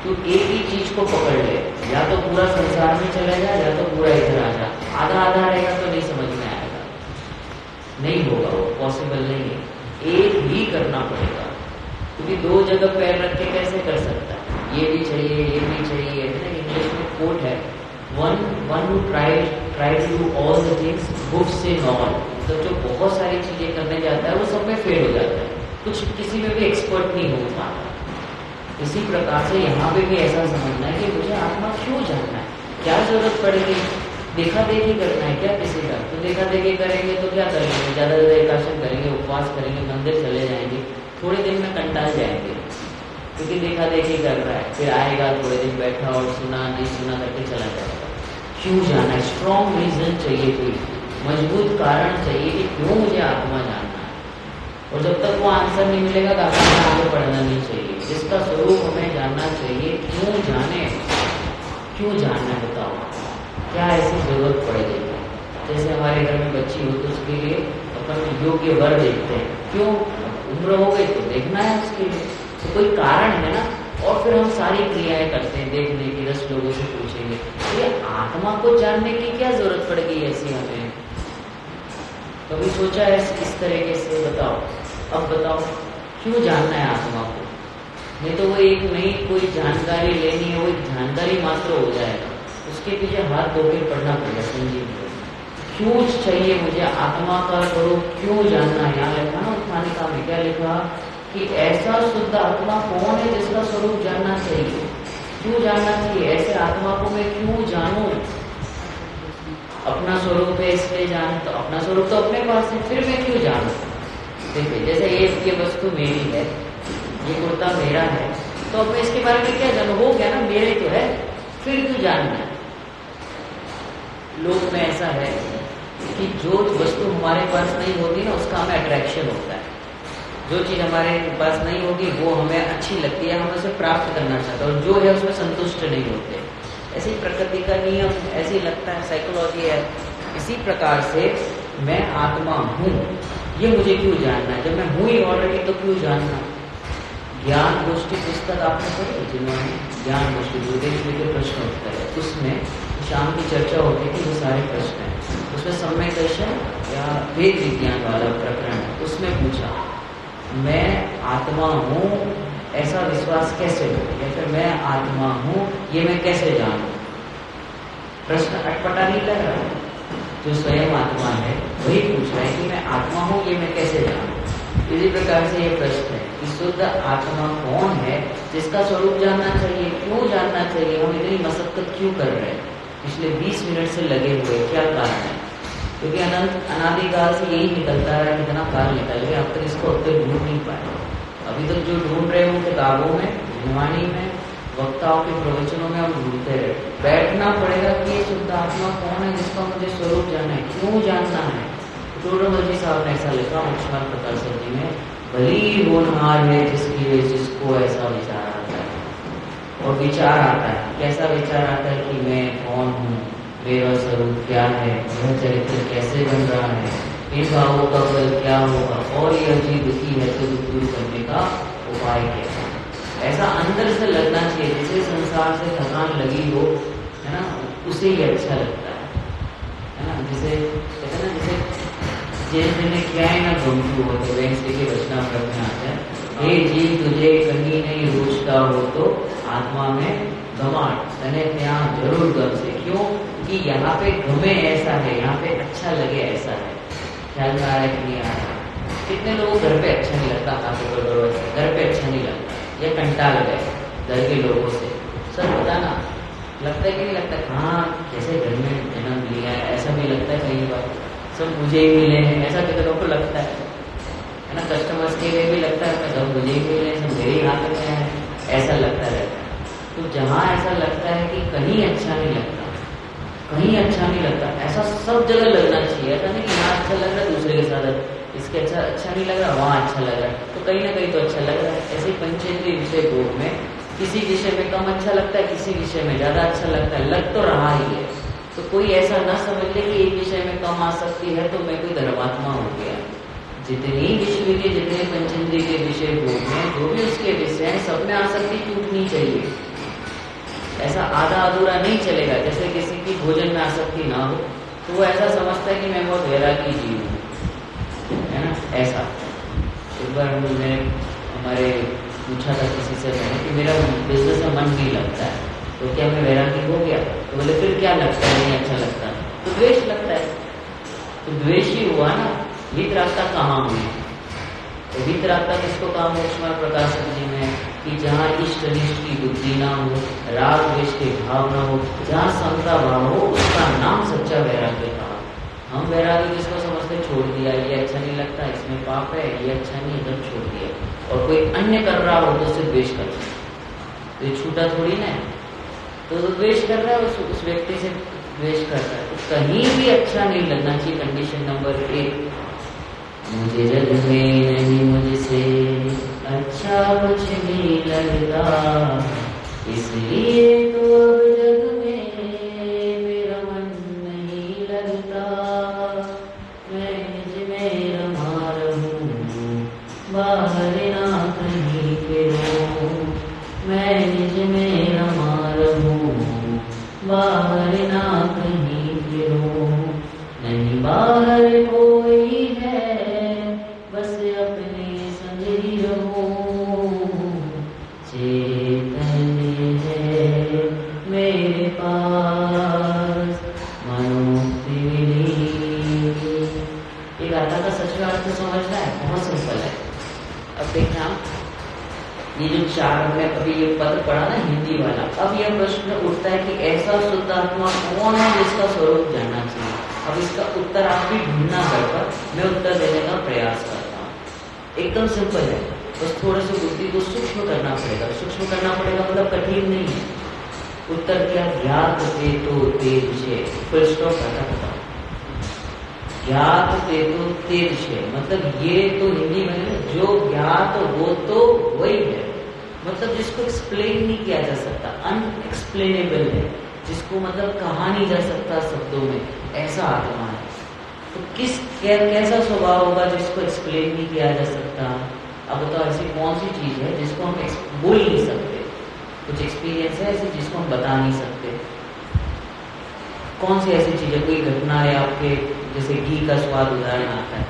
तू एक ही चीज को पकड़ ले, या तो पूरा संसार में चला जा, या तो पूरा इधर आ जा। आधा आधा रहेगा तो नहीं समझ में आएगा, नहीं होगा, वो पॉसिबल नहीं है। एक ही करना पड़ेगा, क्योंकि 2 जगह पैर रख के कैसे कर सकता है? ये भी चाहिए, ये भी चाहिए। इंग्लिश में कोट है, one who try to do all the things hooks in all। तो जो बहुत सारी चीजें करने जाता है वो सब में फेल हो जाता है, कुछ किसी में भी एक्सपर्ट नहीं हो पाता। इसी प्रकार से यहाँ पे भी ऐसा समझना है कि मुझे आत्मा क्यों जानना है, क्या जरूरत पड़ेगी? देखा देखी करना है क्या किसी का? तो देखा देखी करेंगे तो क्या करेंगे? ज्यादा एकादशी करेंगे, उपवास करेंगे, मंदिर चले जाएंगे, थोड़े दिन में कंटाल जाएंगे, क्योंकि देखा देखी कर रहा है। फिर आएगा, थोड़े दिन बैठा और सुना नहीं सुना करके चला जाएगा। क्यों जाना है? स्ट्रॉन्ग रीजन चाहिए कोई, मजबूत कारण चाहिए कि क्यों मुझे आत्मा जानना है। और जब तक वो आंसर नहीं मिलेगा तो आपको आगे बढ़ना नहीं चाहिए। जिसका स्वरूप हमें जानना चाहिए, क्यों जाने, क्यों जानना है बताओ, क्या ऐसी जरूरत पड़ेगी। जैसे हमारे घर में बच्ची हो तो उसके लिए अपन योग्य वर देखते हैं, क्यों, उम्र हो गई तो देखना है उसके लिए, तो कोई कारण है ना। और फिर हम सारी क्रियाएं करते हैं, देखने की, 10 लोगों से पूछेंगे, तो ये आत्मा को जानने की क्या जरूरत पड़ेगी ऐसी हमें। कभी सोचा है इस तरीके से, बताओ, अब बताओ क्यों जानना है आत्मा को। नहीं तो वो एक नई कोई जानकारी लेनी है, वो एक जानकारी मात्र हो जाएगा, उसके पीछे हाथ धो के पढ़ना पड़ेगा। संजीव क्यों चाहिए मुझे आत्मा का स्वरूप, क्यों जानना है। यहाँ लिखा ना उत्थानिका में, क्या लिखा कि ऐसा शुद्ध आत्मा कौन है जिसका स्वरूप जानना चाहिए, क्यों जानना चाहिए। ऐसे आत्मा को मैं क्यों जानूं, अपना स्वरूप है इसलिए जान, तो अपना स्वरूप तो अपने पास है, फिर मैं क्यों जानूं। देखिए जैसे ये वस्तु मेरी है, ये कुर्ता मेरा है, तो अब मैं इसके बारे में क्या जानूं, हो गया ना, मेरे तो है, फिर क्यों जानना है। लोग में ऐसा है कि जो वस्तु हमारे पास नहीं होती ना उसका हमें अट्रैक्शन होता है, जो चीज़ हमारे पास नहीं होगी वो हमें अच्छी लगती है, हम उसे प्राप्त करना चाहते हैं, और जो है उसमें संतुष्ट नहीं होते। ऐसी प्रकृति का नियम, ऐसे लगता है, साइकोलॉजी है। इसी प्रकार से मैं आत्मा हूँ, ये मुझे क्यों जानना है, जब मैं हूँ ही ऑलरेडी तो क्यों जानना। ज्ञान गोष्ठी पुस्तक आपने पढ़ी, जिन्होंने ज्ञान गोष्ठी गुरुदेव जी के प्रश्न उत्तर है, उसमें शाम की चर्चा होती थी, वो सारे प्रश्न हैं, उसमें समय दर्शन या वेद विज्ञान वाला प्रकरण है, उसमें पूछा मैं आत्मा हूँ ऐसा विश्वास कैसे हो, या फिर मैं आत्मा हूँ ये मैं कैसे जानूं। प्रश्न अटपटा नहीं कर रहा, जो स्वयं आत्मा है वही पूछ रहा है कि मैं आत्मा हूँ ये मैं कैसे जानूं। इसी प्रकार से ये प्रश्न है कि शुद्ध आत्मा कौन है जिसका स्वरूप जानना चाहिए, क्यों जानना चाहिए, हम इतनी मशक्कत क्यों कर रहे हैं, पिछले 20 मिनट से लगे हुए, क्या कारण है। क्योंकि अनादिकाल से यही निकलता है, कितना काल निकल गया, अब तक इसको अब तक ढूंढ नहीं पाए। अभी तक जो ढूंढ रहे हो किताबों में, वाणी में, वक्ताओं के प्रवचनों में हम ढूंढते रहे। बैठना पड़ेगा कि ये शुद्ध आत्मा कौन है जिसका मुझे स्वरूप जानना है, क्यों जानना है। टूडोजी साहब ने ऐसा लिखा मुख्यमंत्री प्रकाश जी ने, भली होनहार है जिसकी जिसको ऐसा विचार आता है। और विचार आता है, कैसा विचार आता है कि मैं कौन हूँ, मेरा स्वरूप क्या है, यह चरित्र कैसे बन रहा है, इन भावों का फल क्या होगा, और यह जीव दुखी है तो दुख दूर करने का उपाय क्या है। ऐसा अंदर से लगना चाहिए, जिसे संसार से थकान लगी हो, है ना, उसे ही अच्छा लगता है ना। जिसे कहते हैं ना, जिस दिन क्या है ना गमतू हो, तो वेंकटेश के वचनामृत में आता है, हे जीव तुझे कहीं नहीं रोचता हो तो आत्मा में घमाट तने ત્યાં जरूर गम से। क्यों कि यहाँ पे गमे ऐसा है, यहाँ पे अच्छा लगे ऐसा है। ख्याल में आ रहा है कि नहीं आ रहा। कितने लोगों घर पे अच्छा नहीं लगता, घर पे अच्छा नहीं लगता, या कंटाल गए घर के लोगों से, सब बताना लगता है कि नहीं लगता। हाँ कैसे घर में जन्म लिया है, ऐसा भी लगता है कई बार, सब मुझे ही मिले हैं, ऐसा कितनों को लगता है ना। कस्टमर्स के लिए भी लगता है सब मुझे ही मिले, सब मेरे ही हाथ में है, ऐसा लगता रहता है। तो जहाँ ऐसा लगता है कि कहीं अच्छा नहीं लगता, कहीं अच्छा नहीं लगता, ऐसा सब जगह लगना चाहिए। ऐसा नहीं कि यहाँ अच्छा लग रहा है दूसरे के साथ इसके अच्छा नहीं लग रहा, वहाँ अच्छा लग रहा है, तो कहीं ना कहीं तो अच्छा लग रहा है। ऐसे पंचेंद्रिय विषय भोग में किसी विषय में कम अच्छा लगता है, किसी विषय में ज्यादा अच्छा लगता है, लग तो रहा ही है। तो कोई ऐसा ना समझ ले कि एक विषय में कम आ सकती है तो मैं कोई धर्मात्मा हो गया। जितनी विश्व के जितने पंचेंद्रिय के विषय भोग में जो भी उसके विषय हैं, सब में आसक्ति टूटनी चाहिए। ऐसा आधा अधूरा नहीं चलेगा। जैसे किसी की भोजन में आसक्ति ना हो तो वो ऐसा समझता है कि मैं बहुत वैरागी जीव हूँ, है ना। ऐसा एक बार हमने हमारे पूछा था किसी से मैंने कि मेरा बिजनेस में मन नहीं लगता है, तो क्या मैं वैरागी हो गया। तो बोले फिर क्या लगता है, नहीं अच्छा लगता है, तो द्वेष लगता है। तो द्वेष ही हुआ ना, वीतरागता कहाँ हुई। तो वीतरागता किसको कहा मोक्षमार्ग प्रकाशक जी में, कि जहाँ इष्ट अनिष्ट की बुद्धि ना हो, राग द्वेष के भाव ना हो, जहाँ समता भाव हो, उसका नाम सच्चा वैराग्य कहा। हम वैराग्य किसको समझते, छोड़ दिया, ये अच्छा नहीं लगता, इसमें पाप है, ये अच्छा नहीं, एकदम छोड़ दिया। और कोई अन्य कर रहा हो तो उससे द्वेष करते, तो ये छूटा थोड़ी ना है। तो द्वेष कर रहा है उस व्यक्ति से, द्वेष करता है, तो कहीं भी अच्छा नहीं लगना चाहिए। कंडीशन नंबर 1, मुझे जग में नहीं मुझसे अच्छा कुछ नहीं लगता, इसलिए तो जग में मेरा मन नहीं लगता। मैं निज में रमा रहूं, बाहर ना कहीं फिरूं। मैं निज में रमा रहूं, बाहर ना कहीं फिरूं। नहीं बाहर कोई है, बस अपने संग ही रहूं। चेतन है मेरे पास मनोमुक्ति मिली। ये गाथा का सच अर्थ समझना है, बहुत सिंपल है। अब देखना, ये जो 4 में अभी ये पद पढ़ा ना हिंदी वाला, अब यह प्रश्न उठता है कि ऐसा शुद्ध आत्मा कौन है जिसका स्वरूप जानना चाहिए। अब इसका उत्तर आप भी ढूंढना घर पर, मैं उत्तर देने का प्रयास करता हूँ। एकदम सिंपल है, बस थोड़े से बुद्धि को सूक्ष्म करना पड़ेगा। सूक्ष्म करना पड़ेगा मतलब कठिन नहीं है। उत्तर क्या, ज्ञात ते तो तेज से, फुल स्टॉप रहता बताओ। ज्ञात ते तो तेज से मतलब ये तो हिंदी में जो ज्ञात वो तो वही है, मतलब जिसको एक्सप्लेन नहीं किया जा सकता, अनएक्सप्लेनेबल है, जिसको मतलब कहा नहीं जा सकता शब्दों में, ऐसा आत्मा है। तो कैसा स्वभाव होगा जिसको एक्सप्लेन नहीं किया जा सकता। अब बताओ ऐसी कौन सी चीज है जिसको हम बोल नहीं सकते। कुछ एक्सपीरियंस है ऐसी जिसको हम बता नहीं सकते। कौन सी ऐसी चीज है, कोई घटना है आपके, जैसे घी का स्वाद उदाहरण आता है,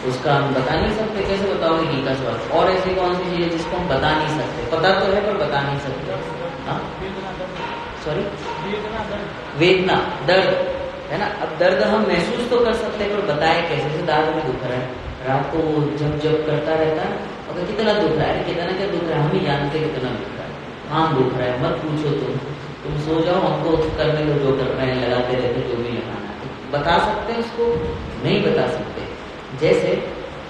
उसका हम बता नहीं सकते, कैसे बताओगे घी का स्वाद। और ऐसी कौन सी चीज है जिसको हम बता नहीं सकते, पता तो है पर बता नहीं सकते। सॉरी, वेदना, दर्द है ना। अब दर्द हम महसूस तो कर सकते हैं पर बताए कैसे। जैसे दांत में दुख रहा है, रात को जब करता रहता है, अगर कितना दुख रहा है, कितना क्या दुख रहा है हम ही जानते कितना दुख रहा है। हाँ दुख रहा है, मत पूछो तुम सो जाओ, हमको करने को जो करना है लगाते रहते, जो भी लगाना है। बता सकते हैं उसको, नहीं बता सकते। जैसे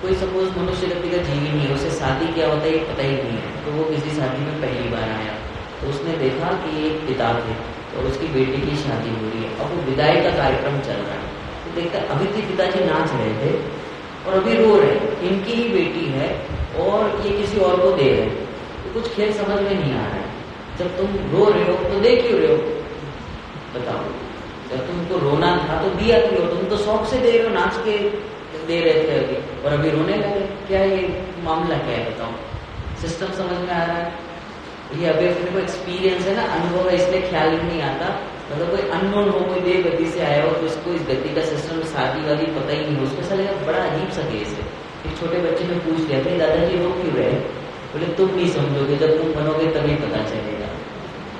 कोई सपोज मनुष्य व्यक्ति का जीवन नहीं है, उसे शादी क्या होता है ये पता ही नहीं है, तो वो किसी शादी में पहली बार आया, तो उसने देखा कि एक पिता थे और उसकी बेटी की शादी हो रही है। अब वो विदाई का कार्यक्रम चल रहा है, तो देखता अभी तो पिताजी नाच रहे थे और अभी रो रहे हैं, इनकी ही बेटी है और ये किसी और को दे रहे हैं, तो कुछ खेल समझ में नहीं आ रहा है। जब तुम रो रहे हो तो दे क्यों रहे हो बताओ। जब तुमको रोना था तो दिया क्यों, तुम तो शौक से दे रहे हो, नाच के दे रहे थे अभी और अभी रोने लगे, क्या ये मामला क्या है बताओ। सिस्टम समझ में आ रहा है। ये अभी अपने को एक्सपीरियंस है ना, अनुभव है, इसलिए ख्याल नहीं आता। मतलब कोई अननोन हो, कोई देव गति से आया हो तो इसको इस गति का सिस्टम शादी वादी पता ही नहीं हो, उसको ऐसा लगा बड़ा अजीब सा केस है। एक छोटे बच्चे ने पूछ लिया भाई दादाजी रो क्यों रहे, बोले तुम नहीं समझोगे, जब तुम बनोगे तभी पता चलेगा।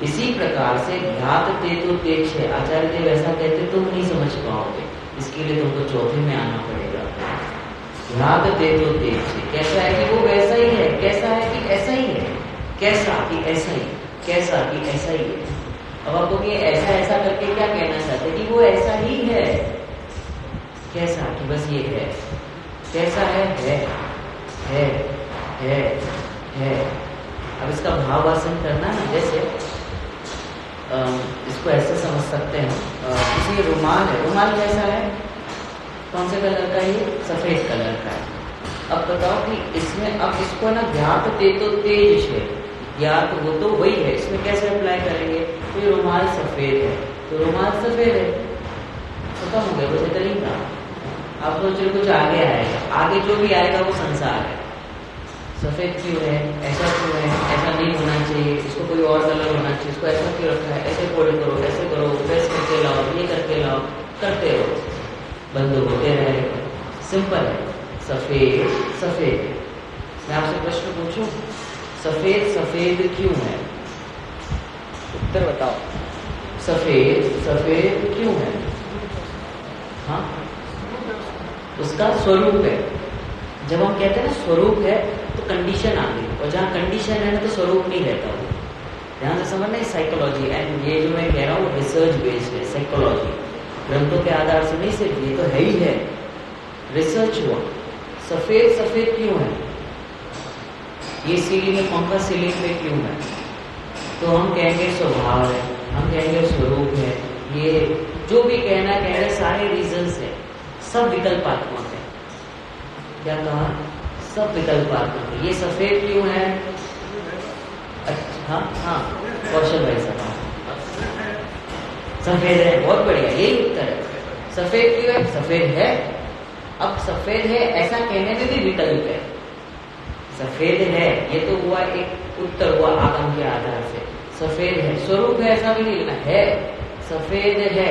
इसी प्रकार से ज्ञात ते तो तेज है, आचार्य देव ऐसा कहते तुम नहीं समझ पाओगे, इसके लिए तुमको चौथे में आना पड़ेगा। ज्ञात ते तो तेज है, कैसा है कि वो वैसा ही है, कैसा है कि ऐसा ही है, कैसा कि ऐसा ही, कैसा कि ऐसा ही है। अब आपको ये ऐसा ऐसा करके क्या कहना चाहते कि वो ऐसा ही है, कैसा कि बस ये है, कैसा है, है। अब इसका भावासन करना है, जैसे इसको ऐसे समझ सकते हैं, किसी रुमाल है, रुमाल कैसा है, कौन से कलर का है, सफेद कलर का है। अब बताओ कि इसमें अब इसको ना ज्ञात ते तो तेज है, ज्ञात वो तो वही है, इसमें कैसे अप्लाई करेंगे। तो ये रुमाल सफेद है तो रुमाल सफेद है, खत्म हो गया, बस इतना ही था। आप सोचिए कुछ आगे आएगा, आगे जो भी आएगा वो संसार है। सफेद क्यों है, ऐसा क्यों है, ऐसा नहीं होना चाहिए, इसको कोई और कलर होना चाहिए, इसको ऐसा क्यों रखा है, ऐसे फोल्ड करो, ऐसे करो, प्रेस करके लाओ, ये करके लाओ, करते रहो, बंद होते रहेगा। सिंपल है, सफेद सफेद। मैं आपसे प्रश्न पूछूं, सफेद सफेद क्यों है, उत्तर बताओ। सफेद सफेद क्यों है, हाँ उसका स्वरूप है। जब हम कहते हैं ना स्वरूप है तो कंडीशन आ गई, और जहाँ कंडीशन है ना तो स्वरूप नहीं रहता वो। ध्यान से समझना, साइकोलॉजी एंड ये जो मैं कह रहा हूँ रिसर्च बेस्ड है, साइकोलॉजी ग्रंथों के आधार से नहीं, सिर्फ ये तो है ही है, रिसर्च हुआ। सफेद सफेद क्यों है, ये सीलिंग में पंखा सीलिंग पे क्यों है, तो हम कहेंगे स्वभाव है, हम कहेंगे स्वरूप है, ये जो भी कहना कह रहे, सारे रीजंस है, सब विकल्पात्मक है। क्या कहा? सब विकल्पात्मक है। ये सफेद क्यों है? अच्छा हाँ, कौशल भाई साहब सफेद है, बहुत बढ़िया, यही उत्तर है। सफेद क्यों है? सफेद है। अब सफेद है ऐसा कहने में भी विकल्प है। सफेद है ये तो हुआ एक उत्तर हुआ आगम के आधार से। सफेद है, स्वरूप है ऐसा भी नहीं लिखना है, सफेद है।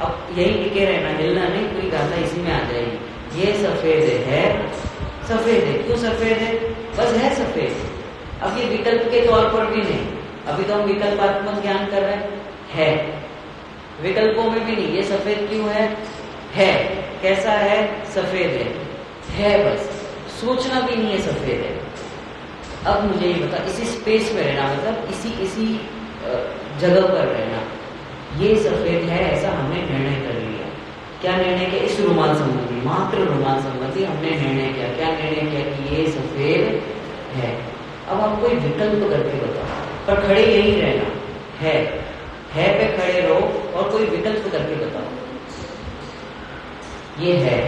अब यही लिखे रहना, हिलना नहीं, पूरी गाथा इसी में आ जाएगी। ये सफेद है, सफेद है। क्यों सफेद है? बस है सफेद। अब ये विकल्प के तौर पर भी नहीं, अभी तो हम विकल्पात्मक ज्ञान कर रहे हैं। विकल्पों में भी नहीं, ये सफेद क्यों है? कैसा है? सफेद है बस, सोचना भी नहीं है सफेद है। अब मुझे ये बता, इसी स्पेस में रहना, मतलब इसी जगह पर रहना, ये सफेद है ऐसा हमने निर्णय कर लिया। क्या निर्णय किया? इस रुमाल संबंधी, मात्र रुमाल संबंधी हमने निर्णय किया। क्या निर्णय किया? कि ये सफेद है। अब आप कोई विकल्प करके बताओ, पर खड़े यही रहना, है पे खड़े रहो और कोई विकल्प करके बताओ। ये है।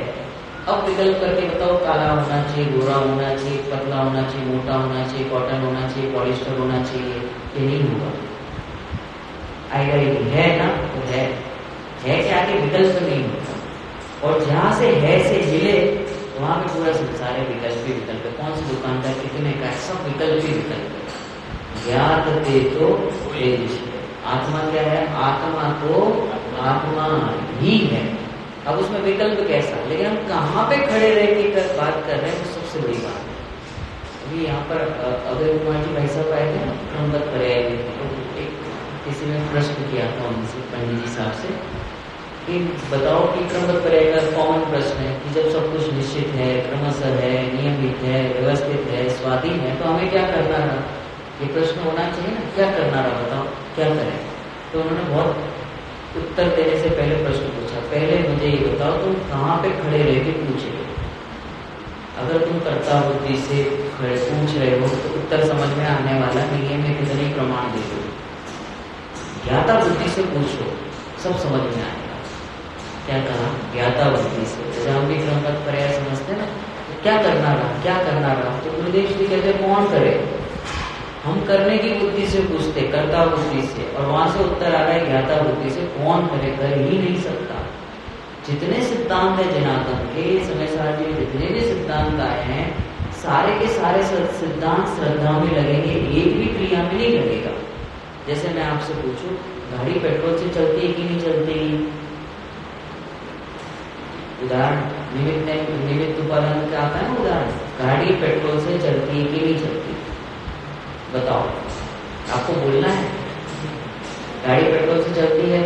अब विकल्प करके बताओ, काला होना चाहिए, गोरा होना चाहिए, पतला होना चाहिए, मोटा होना चाहिए, कॉटन होना चाहिए, पॉलिस्टर होना चाहिए, ये नहीं होगा। आएगा ही नहीं, है ना? तो है के आगे विकल्प नहीं होता। और जहां से है से हिले वहां पे पूरा संसार है, विकल्प ही विकल्प है। कौन सी दुकानदार कितने का है? सब विकल्प ही विकल्प है। ज्ञात ते तो आत्मा क्या है? आत्मा तो आत्मा ही है। अब उसमें विकल्प कैसा? लेकिन हम कहाँ पे खड़े रह के बात कर रहे हैं, तो सबसे बड़ी बात है। अभी यहाँ पर अभय कुमार जी भाई साहब आए थे ना, क्रमबद्ध पर्याय तो एक किसी ने प्रश्न किया था उनसे, पंडित जी साहब से, कि बताओ कि क्रमबद्ध पर्याय का कॉमन प्रश्न है कि जब सब कुछ निश्चित है, क्रमशः है, नियमित है, व्यवस्थित है, स्वाधीन है, तो हमें क्या करना रहा? ये प्रश्न होना चाहिए ना, क्या करना रहा, बताओ क्या करें? तो उन्होंने बहुत उत्तर देने से पहले प्रश्न पूछा, पहले मुझे ये बताओ तुम कहाँ पे खड़े रह के पूछ रहे हो? अगर तुम कर्ता बुद्धि से खड़े पूछ रहे हो तो उत्तर समझ में आने वाला नहीं है। मैं कितने प्रमाण दे दूं? ज्ञाता बुद्धि से पूछो, सब समझ में आएगा। क्या कहा? ज्ञाता बुद्धि से। जैसे हम भी क्रमबद्ध पर्याय समझते हैं ना, तो क्या करना रहा, क्या करना रहा? तो गुरुदेव जी कहते कौन करे? हम करने की बुद्धि से पूछते, कर्ता बुद्धि से, और वहां से उत्तर आ रहा है ज्ञाता बुद्धि से। कौन करे? कर ही नहीं सकता। जितने सिद्धांत है जनार्दन के, समय सारणी में जितने भी सिद्धांत आए हैं, सारे के सारे सिद्धांत श्रद्धा में लगेंगे, एक भी क्रिया में नहीं लगेगा। जैसे मैं आपसे पूछूं, गाड़ी पेट्रोल से चलती है कि नहीं चलती? उदाहरण निमित्त उपादान का आता है ना उदाहरण, गाड़ी पेट्रोल से चलती है कि नहीं चलती? बताओ, आपको बोलना है। गाड़ी पेट्रोल से चलती है,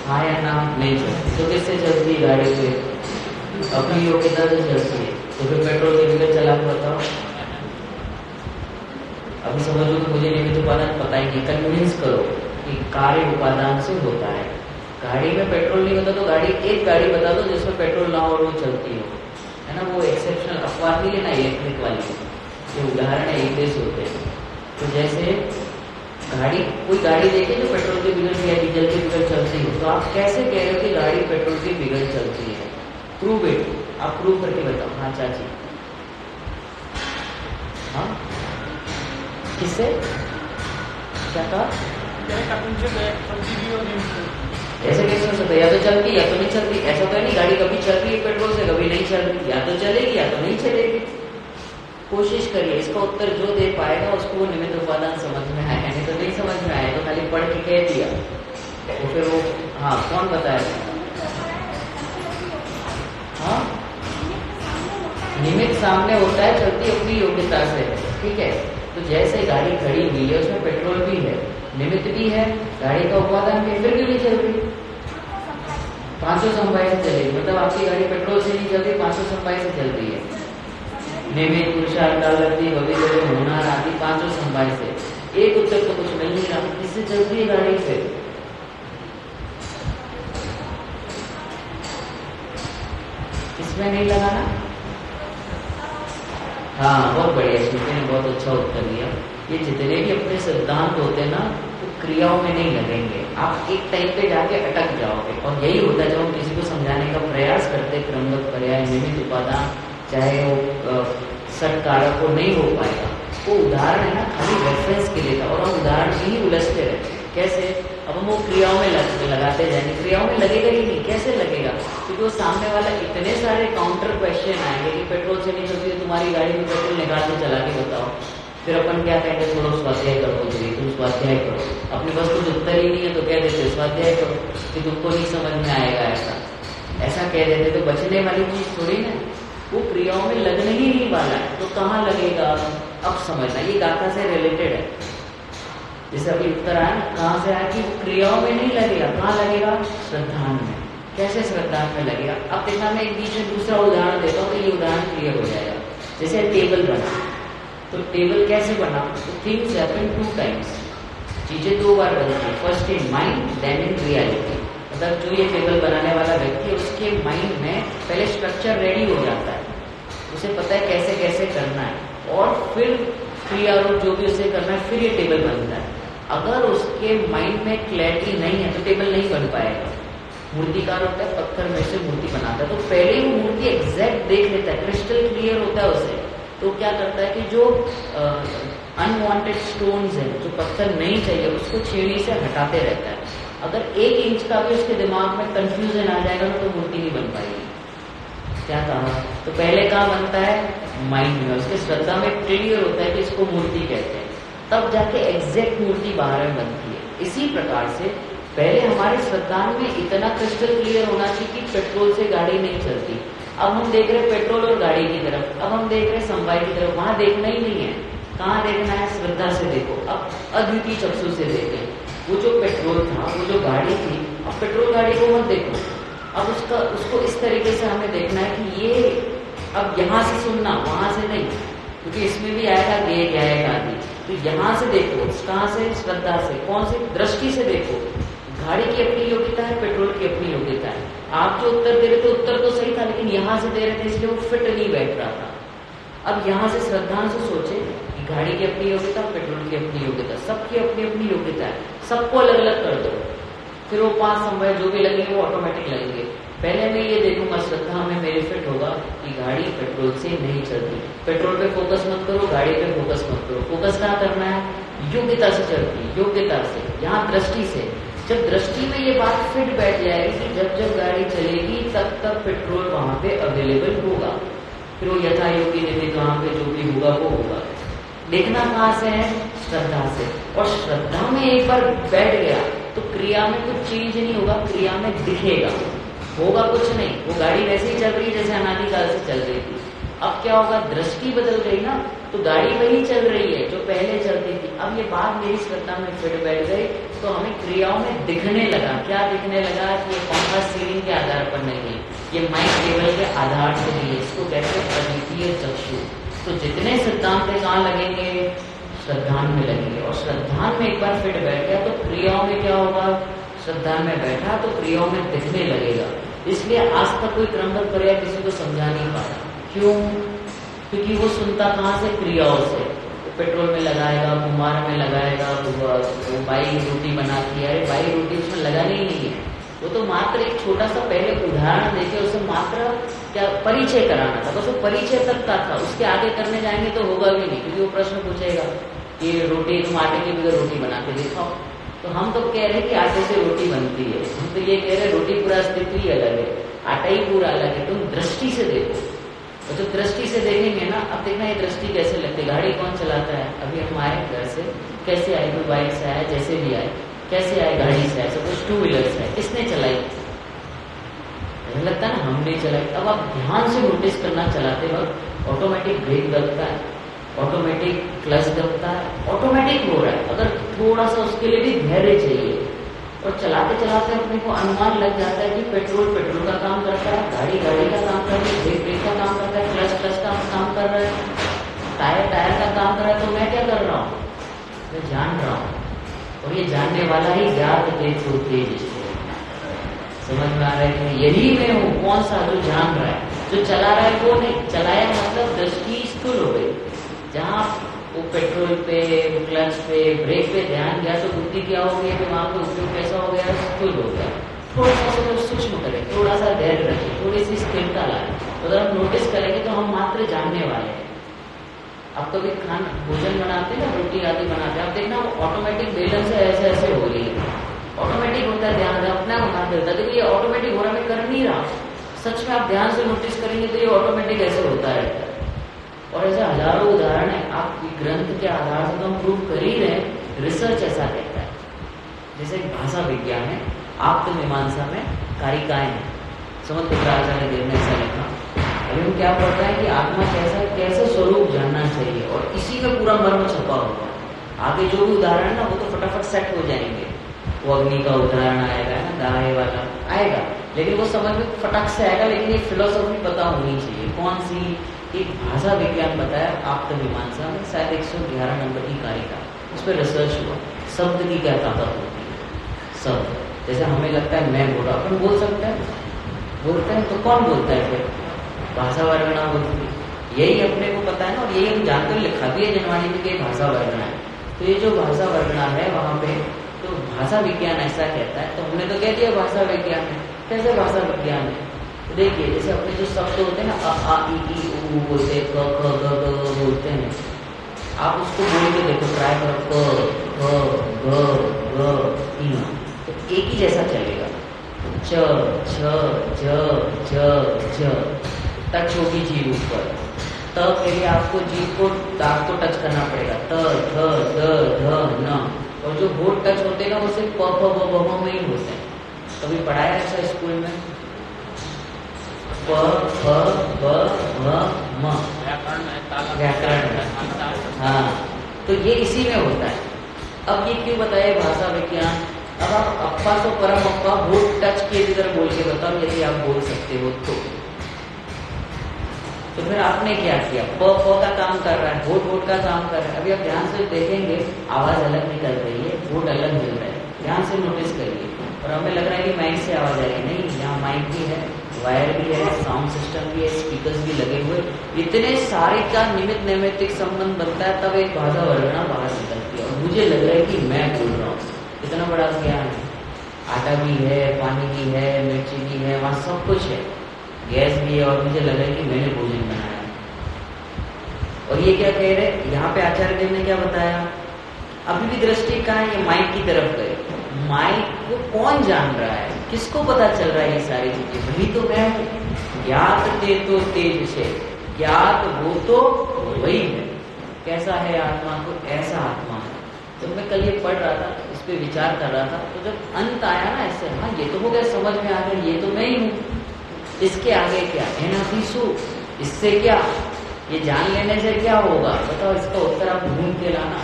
हाँ या ना? नहीं चलती। तो किससे चलती है गाड़ी? से अपनी योग्यता से चलती है। तो फिर पेट्रोल के बिगड़ चला के बताओ। अभी समझो कि मुझे निमित्त उपादान पता ही नहीं, कन्विंस करो कि कार्य उपादान से होता है। गाड़ी में पेट्रोल नहीं होता तो गाड़ी, एक गाड़ी बता दो जिसमें पेट्रोल ना हो और वो चलती हो, है ना? वो एक्सेप्शनल अपवाद नहीं लेना, इलेक्ट्रिक वाली, ये उदाहरण है, एक देश होते हैं। तो जैसे गाड़ी, कोई गाड़ी देखे जो पेट्रोल के बिगड़ या डीजल के बिगड़ चलती हो, तो आप कैसे कह रहे हो कि गाड़ी पेट्रोल के बिगड़ चलती है? प्रूव इट, आप प्रूव करके बताओ। हाँ चाची, हाँ किससे? क्या कहा? ऐसे कैसे हो सकता है? या तो चलती या तो नहीं चलती। ऐसा तो नहीं गाड़ी कभी चल रही है पेट्रोल से, कभी नहीं चल रही। या तो चलेगी या तो नहीं चलेगी। कोशिश करिए, इसका उत्तर जो दे पाएगा उसको वो निमित्त उपादान समझ में आएगा, नहीं तो नहीं समझ में आएगा तो खाली पढ़ के कह दिया तो फिर वो, हाँ कौन बताएगा? हाँ, निमित्त सामने होता है, चलती अपनी योग्यता से, ठीक है? तो जैसे गाड़ी खड़ी हुई है, उसमें पेट्रोल भी है, निमित्त भी है, गाड़ी का उपादान भी, फिर भी नहीं चल रही। पांचों समवाय से चलेगी, मतलब आपकी गाड़ी पेट्रोल से नहीं चलती, पांचों समवाय से चल रही है। निमित्त, पुरुषार्थ, भविष्य, होना आदि पांचों समवाय से। एक उत्तर तो कुछ मिल नहीं रहा, किससे चलती है गाड़ी? से। इसमें नहीं लगाना? हाँ बहुत बढ़िया, श्रुति ने बहुत अच्छा उत्तर दिया। ये जितने भी अपने सिद्धांत होते हैं ना, वो क्रियाओं में नहीं लगेंगे। आप एक टाइम पे जाके अटक जाओगे। और यही होता है जब हम किसी को समझाने का प्रयास करते हैं, क्रमबद्ध पर्याय, निमित्त, उपादान, चाहे वो सट कारक को नहीं हो पाएगा। वो उदाहरण है ना, खाली रेफरेंस के लिए था, और हम उदाहरण में ही उलझते रहते हैं। कैसे? अब हम वो क्रियाओं में लगाते जाएंगे, क्रियाओं में लगेगा ही नहीं। कैसे लगेगा? क्योंकि वो सामने वाला इतने सारे काउंटर क्वेश्चन आएंगे कि पेट्रोल से नहीं चलती है तुम्हारी गाड़ी में, पेट्रोल निकाल के चला के बताओ। फिर अपन क्या कहेंगे, थोड़ा स्वाध्याय करो जी, तुम स्वाध्याय करो। अपने पास कुछ उत्तर ही नहीं है तो कह देते स्वाध्याय करो, कि तुमको नहीं समझ में आएगा। ऐसा कह देते तो बचने वाली चीज थोड़ी ना, वो क्रियाओं में लगने ही नहीं वाला है। तो कहाँ लगेगा? अब समझना, ये गाथा से रिलेटेड है। जैसे अभी उत्तर आया ना, कहाँ से आया कि वो क्रियाओं में नहीं लगेगा। कहाँ लगेगा? श्रद्धान में। कैसे श्रद्धान में लगेगा? अब देखना, मैं एक बीच में दूसरा उदाहरण देता हूँ तो ये उदाहरण क्लियर हो जाएगा। जैसे टेबल बना, तो टेबल कैसे बना? तो थिंग्स हैपन 2 times, चीजें 2 बार बनती है। First in mind, then in reality. मतलब जो ये टेबल बनाने वाला व्यक्ति है, उसके माइंड में पहले स्ट्रक्चर रेडी हो जाता है, उसे पता है कैसे कैसे करना है, और फिर क्रिया रूप जो भी उसे करना है, फिर ये टेबल बनता है। अगर उसके माइंड में क्लैरिटी नहीं है तो टेबल नहीं बन पाएगा। मूर्तिकार होता है, पत्थर में से मूर्ति बनाता है, तो पहले वो मूर्ति एग्जैक्ट देख लेता है, क्रिस्टल क्लियर होता है उसे। तो क्या करता है कि जो अनवांटेड स्टोन्स हैं, जो पत्थर नहीं चाहिए, उसको छेड़ी से हटाते रहता है। अगर 1 इंच का भी उसके दिमाग में कंफ्यूजन आ जाएगा ना, तो मूर्ति नहीं बन पाएगी। क्या कहा? तो पहले कहाँ बनता है? माइंड में। उसके श्रद्धा में क्लियर होता है कि इसको मूर्ति कहते हैं, तब जाके एग्जैक्ट मूर्ति बाहर में बनती है। इसी प्रकार से पहले हमारे श्रद्धा में इतना क्रिस्टल क्लियर होना चाहिए कि पेट्रोल से गाड़ी नहीं चलती। अब हम देख रहे हैं पेट्रोल और गाड़ी की तरफ, अब हम देख रहे हैं समवाय की तरफ। वहां देखना ही नहीं है। कहाँ देखना है? श्रद्धा से देखो। अब अद्वितीय चक्षु से देखें। वो जो पेट्रोल था, वो जो गाड़ी थी, अब पेट्रोल गाड़ी को मत देखो। अब उसको इस तरीके से हमें देखना है कि ये अब यहाँ से सुनना, वहां से नहीं, क्योंकि इसमें भी आएगा गे जाएगा आदि। तो यहाँ से देखो। कहाँ से? श्रद्धा से। कौन सी दृष्टि से देखो? गाड़ी की अपनी योग्यता है, पेट्रोल की अपनी योग्यता है। आप जो उत्तर दे रहे थे, उत्तर तो सही था, लेकिन यहाँ से दे रहे थे इसलिए वो फिट नहीं बैठ रहा था। अब यहाँ से श्रद्धा से सोचे कि गाड़ी की अपनी योग्यता, पेट्रोल की अपनी योग्यता, सबकी अपनी अपनी योग्यता है, सबको अलग अलग कर दो। फिर वो 5 समवाय जो भी लगेंगे वो ऑटोमेटिक लगेंगे। पहले मैं ये देखूंगा, श्रद्धा में मेरे फिट होगा कि गाड़ी पेट्रोल से नहीं चलती। पेट्रोल पे फोकस मत करो, गाड़ी पे फोकस मत करो। फोकस कहाँ करना है? योग्यता से चलती, योग्यता से, यहाँ दृष्टि से। जब दृष्टि में ये बात फिट बैठ जाएगी कि जब जब गाड़ी चलेगी तब तब पेट्रोल वहां पे अवेलेबल होगा, फिर वो यथा योगी निमित्त वहां पे जो भी होगा वो होगा। देखना कहाँ से है? श्रद्धा से। और श्रद्धा में एक बार बैठ गया तो क्रिया में कुछ चेंज नहीं होगा, क्रिया में दिखेगा, होगा कुछ नहीं। वो गाड़ी वैसे ही चल रही है जैसे अनादिकाल से चल रही थी। अब क्या होगा? दृष्टि बदल गई ना, तो गाड़ी वही चल रही है जो पहले चलती थी। अब ये बात मेरी श्रद्धा में फिट बैठ गई, तो हमें क्रियाओं में दिखने लगा। क्या दिखने लगा? कि ये पंखा सीलिंग के आधार पर नहीं है, ये माइक टेबल के आधार से नहीं है। इसको कहते हैं अद्वितीय चक्षु। तो जितने सिद्धांत कहाँ लगेंगे? श्रद्धान में लगेंगे। और श्रद्धान में एक बार फिट बैठ गया तो क्रियाओं में क्या होगा? श्रद्धा में बैठा तो क्रियाओं में दिखने लगेगा। इसलिए आज तक कोई क्रमबद्ध पर्याय किसी को समझा नहीं पाया। क्यों? क्योंकि वो सुनता कहाँ से? क्रियाओं से। पेट्रोल में लगाएगा, कुमार में लगाएगा, वो बाई रोटी बनाती है, अरे बाई रोटी उसमें लगानी ही नहीं है। वो तो मात्र एक छोटा सा पहले उदाहरण देके उसे मात्र क्या परिचय कराना था, बस वो परिचय तक का था। उसके आगे करने जाएंगे तो होगा भी नहीं, क्योंकि वो प्रश्न पूछेगा कि रोटी तुम आटे के बगैर रोटी बना के दिखाओ। तो हम तो कह रहे हैं कि आटे से रोटी बनती है, हम तो ये कह रहे हैं रोटी पूरा अस्तित्व ही अलग है, आटा ही पूरा अलग है। तुम दृष्टि से देखो, और जब दृष्टि से देखेंगे ना, अब देखना ये दृष्टि कैसे लगती है। गाड़ी कौन चलाता है? अभी हम आए घर से, कैसे आए? कोई बाइक से आए, जैसे भी आए, कैसे आए? गाड़ी से आए। सपोज 2 व्हीलर से आए, किसने चलाई? लगता है ना हमने चलाई। अब आप ध्यान से नोटिस करना, चलाते वक्त ऑटोमेटिक ब्रेक दबता है, ऑटोमेटिक क्लच दबता है, ऑटोमेटिक हो रहा है। अगर थोड़ा सा उसके लिए भी धैर्य चाहिए, और चलाते चलाते अपने को अनुमान लग जाता है कि पेट्रोल पेट्रोल का काम करता है, गाड़ी गाड़ी का काम कर रही है, ब्रेक ब्रेक का काम करता है, क्लच क्लच का काम कर रहा है, टायर टायर का काम कर रहा है। तो मैं क्या कर रहा हूँ? मैं जान रहा हूँ, और ये जानने वाला ही ज्ञात देखो तेज। समझ में आ रहा है कि यही मैं हूँ? कौन सा? जो जान रहा है। जो चला रहा है वो नहीं। चलाया मतलब दृष्टि स्थूल हो गई। जहाँ वो पेट्रोल पे, क्लच पे, ब्रेक पे ध्यान दिया तो बुद्धि क्या हो गई कि वहाँ पे उपयोग कैसा हो गया, स्थूल हो गया। थोड़ा सा उसको सूक्ष्म करें, थोड़ा सा धैर्य रखें, थोड़ी सी स्थिरता लाए। अगर हम नोटिस करेंगे तो हम मात्र जानने वाले हैं। आप कभी भोजन बनाते हैं ना, रोटी आदि बनाते हैं, आप देखना ऑटोमेटिक बेलन से ऐसे ऐसे हो रही है, ऑटोमेटिक होता है, ध्यान अपने आप हाथ देता है, देखो ये ऑटोमेटिक हो रहा है, मैं कर नहीं रहा। सच में आप ध्यान से नोटिस करेंगे तो ये ऑटोमेटिक ऐसे होता रहता है। और ऐसे हजारों उदाहरण है, आप ग्रंथ के आधार से तो हम प्रूव कर ही रहे, रिसर्च ऐसा कहता है। जैसे भाषा विज्ञान है, आप्तमीमांसा में कारिकाएं हैं, समुद्राचार्य देव ने ऐसा लिखा। अभी हम क्या पढ़ते हैं कि आत्मा कैसा कैसे स्वरूप जानना चाहिए, और इसी में पूरा मर्म छपा हुआ है। आगे जो भी उदाहरण है ना वो तो फटाफट सेट हो जाएंगे। वो अग्नि का उदाहरण आएगा ना, गाय वाला आएगा, लेकिन वो समझ में फटाक से आएगा, लेकिन ये फिलोसॉफी पता होनी चाहिए। कौन सी? एक भाषा विज्ञान बताया आप्तमीमांसा में, शायद 111 नंबर की कारिका, उस पर रिसर्च हुआ शब्द की क्या ताकत होती है। शब्द जैसे हमें लगता है मैं बोल रहा, अपन बोल सकते हैं, बोलते हैं तो कौन बोलता है फिर? भाषा वर्गना बोलती है, यही अपने को पता है ना, और यही हम जानकर लिखा भी है जनवाणी में कि भाषा वर्गना है। तो ये जो भाषा वर्गना है वहाँ पे तो भाषा विज्ञान ऐसा कहता है, तो हमने तो कह दिया भाषा विज्ञान है। कैसे भाषा विज्ञान है? तो देखिए जैसे अपने जो शब्द होते हैं ना, अ आ इ ई उ बोलते, क ख ग ग बोलते हैं, आप उसको बोल के देखो, ट्राई करो, क ख ग ग इ, तो एक ही जैसा चलेगा। च छ ज ज झ, टच होगी जीभ ऊपर, त के लिए आपको जीभ को दांत को टच करना पड़ेगा, त थ द ध न, और जो होठ टच होते हैं ना वो सिर्फ प फ ब भ में ही होते हैं। कभी पढ़ाया ऐसा स्कूल में? प फ ब भ म व्याकरण में, हाँ, तो ये इसी में होता है। अब ये क्यों बताए भाषा विज्ञान? अब आप अप्पा तो परम अप्पा होठ टच किए इधर बोल के बताओ, यदि आप बोल सकते हो तो फिर आपने क्या किया? प प का काम कर रहा है, होठ होठ का काम कर रहा है। अभी आप ध्यान से देखेंगे आवाज अलग निकल रही है, होठ अलग मिल रहा है, ध्यान से नोटिस करिए। और हमें लग रहा है कि माइक से आवाज आ रही है, नहीं, यहाँ माइक भी है, वायर भी है, साउंड सिस्टम भी है, स्पीकर्स भी लगे हुए, इतने सारे का निमित्त नैमित्तिक संबंध बनता है, तब एक भाषा वर्गना बाहर निकलती है। और मुझे लग रहा है कि मैं बोल रहा हूँ, इतना बड़ा ज्ञान है। आटा भी है, पानी भी है, मिर्ची भी है, वहाँ सब कुछ है, गैस भी है, और मुझे लग रहा है कि मैंने भोजन बनाया। और ये क्या कह रहे, यहाँ पे आचार्य देव ने क्या बताया? अभी भी दृष्टि कहाँ है? ये माइक की तरफ गए। माइक को कौन जान रहा है, किसको पता चल रहा है ये सारी चीजें? वही तो मैं हूँ। ज्ञात ते तो तेज से, ज्ञात वो तो वही है। कैसा है आत्मा? को ऐसा आत्मा है। तो मैं कल ये पढ़ रहा था, इस पे विचार कर रहा था, तो जब अंत आया ना ऐसे, हाँ ये तो हो गया, समझ में आ गया, ये तो मैं ही हूँ, इसके आगे क्या है ना फीसू, इससे क्या, ये जान लेने से क्या होगा बताओ? इसका उत्तर आप ढूंढ के लाना,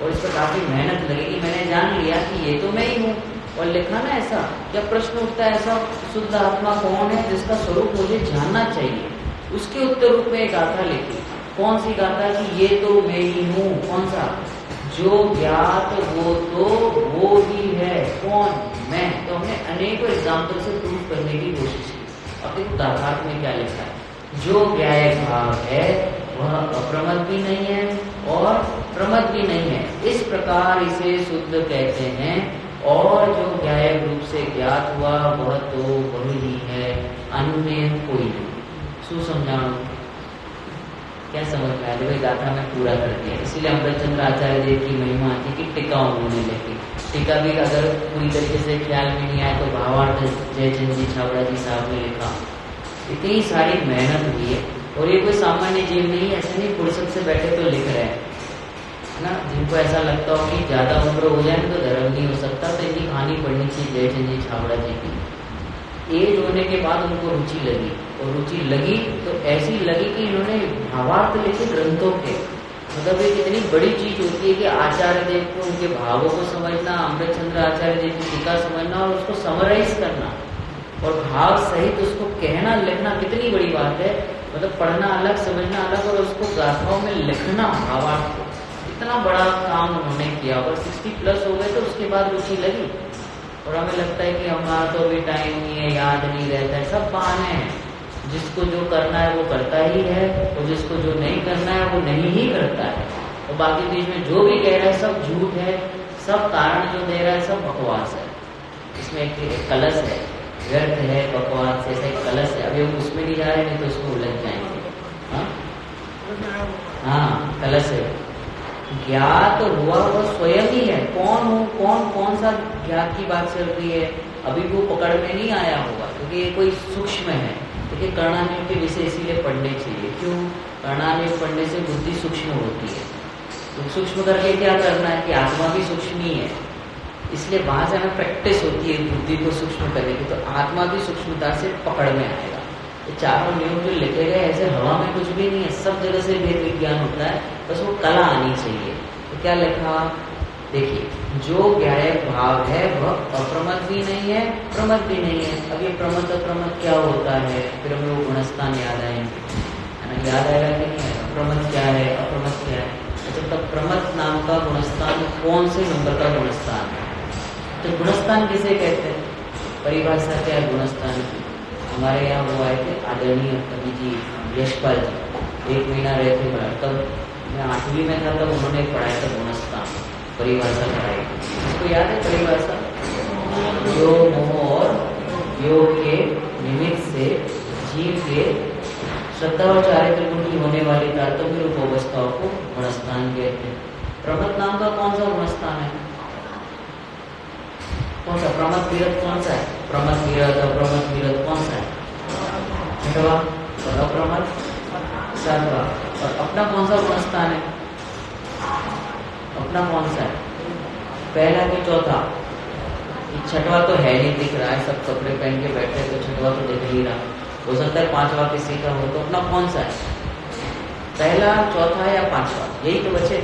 और इस पर काफी मेहनत लगेगी। मैंने जान लिया कि ये तो मैं ही हूँ, और लिखा ना ऐसा, जब प्रश्न उठता है ऐसा, शुद्ध आत्मा कौन है जिसका स्वरूप मुझे जानना चाहिए, उसके उत्तर रूप में एक गाथा लिखी। कौन सी गाथा? कि ये तो मैं ही हूँ। कौन सा? जो ज्ञात वो तो वो ही है। कौन? मैं। तो हमने अनेकों एग्जाम्पल से प्रूव करने की कोशिश की। अब देखो गाथार्थ में क्या लिखा है, जो ज्ञाय भाव है वह अप्रमद भी नहीं है और प्रमद भी नहीं है, इस प्रकार इसे शुद्ध कहते हैं। और जो ज्ञाय रूप से ज्ञात हुआ वह तो वही ही है, अन्य कोई नहीं। सुसमझाणु क्या समझ में आया? भाई गाथा में पूरा कर दिया। इसीलिए अमृतचंद्र आचार्य देव की महिमा आती है कि टीका उन्होंने लिखी। टीका भी अगर पूरी तरीके से ख्याल में नहीं आया तो भावार्थ जयचंद जी छाबड़ा जी साहब ने लिखा। इतनी सारी मेहनत हुई है, और ये कोई सामान्य जीव नहीं है, ऐसे नहीं फुर्सत से बैठे तो लिख रहे हैं ना। जिनको ऐसा लगता हो कि ज्यादा उम्र हो जाए तो धर्म नहीं हो सकता, तो इनकी कहानी पढ़नी चाहिए जयचंद जी छाबड़ा जी की। एज होने के बाद उनको रुचि लगी, और रुचि लगी तो ऐसी लगी कि इन्होंने भावार्थ लिखे ग्रंथों के। मतलब एक इतनी बड़ी चीज होती है कि आचार्य देव को उनके भावों को समझना, अमृतचंद्र आचार्य देव की टीका समझना और उसको समराइज करना और भाव सहित उसको कहना लिखना कितनी बड़ी बात है। मतलब पढ़ना अलग, समझना अलग, और उसको गाथाओं में लिखना भावार्थ को, इतना बड़ा काम उन्होंने किया। और 60+ हो गए तो उसके बाद रुचि लगी। और हमें लगता है कि हमारा तो अभी टाइम नहीं है, याद नहीं रहता है, सब बहाने हैं। जिसको जो करना है वो करता ही है, और जिसको जो नहीं करना है वो नहीं ही करता है। और बाकी बीच में जो भी कह रहा है सब झूठ है, सब कारण जो दे रहा है सब बकवास है। इसमें एक कलश है, व्यर्थ है, बकवास जैसा एक कलश है। अभी हम उसमें नहीं जा रहे, नहीं तो उसको उलझ जाएंगे। हाँ, कलश है। ज्ञात हुआ वह स्वयं ही है। कौन हो, कौन सा ज्ञात की बात चल रही है, अभी वो पकड़ में नहीं आया होगा, क्योंकि ये कोई सूक्ष्म है। देखिए कर्णान्वय के विषय इसीलिए पढ़ने चाहिए। क्यों? कर्णान्वय पढ़ने से बुद्धि सूक्ष्म होती है। तो सूक्ष्म करके क्या करना है कि आत्मा भी सूक्ष्म ही है, इसलिए वहां से हमें प्रैक्टिस होती है बुद्धि को सूक्ष्म करने की, तो आत्मा भी सूक्ष्मता से पकड़ में आएगा। ये चारों नियम जो लिखे गए ऐसे हवा में कुछ भी नहीं है, सब जगह से वेद विज्ञान होता है, बस वो कला आनी चाहिए। तो क्या लिखा, देखिए, जो ज्ञायक भाव है वह अप्रमत भी नहीं है, प्रमत भी नहीं है। अब ये प्रमत अप्रमत क्या होता है, फिर हमें वो गुणस्थान याद आएंगे, है ना? याद आएगा कि नहीं आएगा? प्रमत क्या है, अप्रमत क्या है? अच्छा, तब प्रमत नाम का गुणस्थान कौन से नंबर का गुणस्थान है? तो गुणस्थान किसे कहते हैं? परिभाषा क्या है गुणस्थान की? हमारे यहाँ वो आए थे आदरणीय कवि जी यशपाल जी, 1 महीना रहे थे बाहर, तब मैं 8वीं में था, तब उन्होंने पढ़ाया था गुणस्थान, परिभाषा पढ़ाई। इसको याद है परिभाषा? योग मोह और योग के निमित्त से जीव के श्रद्धा और चारित्र गुण की होने वाली तारतम्य रूप अवस्थाओं को गुणस्थान कहते हैं। प्रमत नाम का कौन सा गुणस्थान है? कौन सा? प्रमत विरत कौन सा है? प्रमत विरत, अप्रमत विरत कौन सा है? छठवा। और अप्रमत 7वां। और अपना कौन सा गुणस्थान है? अपना कौन सा है? पहला कि चौथा? 6वां तो है नहीं, दिख रहा है, सब कपड़े पहन के बैठे, तो 6वां तो दिख नहीं रहा। हो सकता है 5वां किसी का हो, तो अपना कौन सा है? पहला, चौथा या 5वां? यही तो बचे।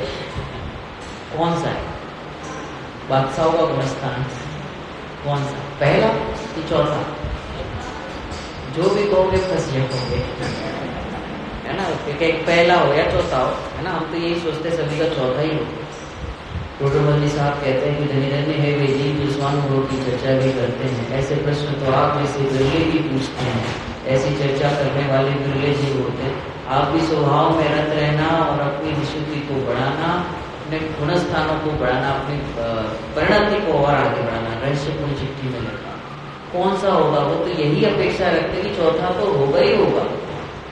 कौन सा है? बादशाहों का गुणस्थान कौन सा? पहला कि चौथा? जो भी कहोगे फंस जाओगे, है ना? एक पहला हो या चौथा हो, है ना? हम तो यही सोचते सभी का चौथा ही हो। टोटोमल्ली साहब कहते हैं कि धन्य धन्य है वे जीव जो स्वानुभव की चर्चा भी करते हैं। ऐसे प्रश्न तो आप में से बिरले भी पूछते हैं, ऐसी चर्चा करने वाले बिरले जीव होते हैं। आप भी स्वभाव में रत रहना और अपनी विशुद्धि को बढ़ाना, अपने गुणस्थानों को बढ़ाना, अपनी परिणति को और आगे बढ़ाना। रहस्यपूर्ण चिट्ठी में लिखा। कौन सा होगा? वो तो यही अपेक्षा रखते कि चौथा तो होगा ही होगा,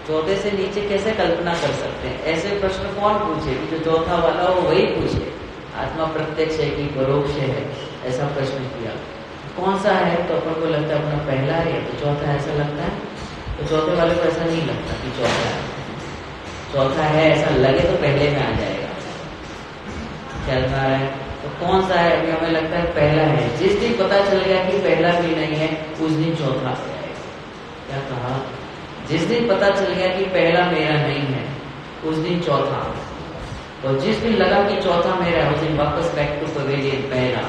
चौथे से नीचे कैसे कल्पना कर सकते हैं? ऐसे प्रश्न कौन पूछे कि जो चौथा वाला हो वही पूछे। आत्मा प्रत्यक्ष है कि परोक्ष है, ऐसा प्रश्न किया। कौन सा है? तो अपन को लगता है अपना पहला है या तो चौथा, ऐसा लगता है। तो चौथे वाले को ऐसा नहीं लगता कि चौथा है। चौथा है ऐसा लगे तो पहले में आ जाएगा। चल रहा है तो कौन सा है? अभी हमें लगता है पहला है। जिस दिन पता चल गया कि पहला भी नहीं है, उस दिन चौथा आ जाएगा। क्या कहा? जिस दिन पता चल गया कि पहला मेरा नहीं है, उस दिन चौथा। और जिस दिन लगा कि चौथा मेरा है, उस दिन वापस बैक टू पवेलियन पहला।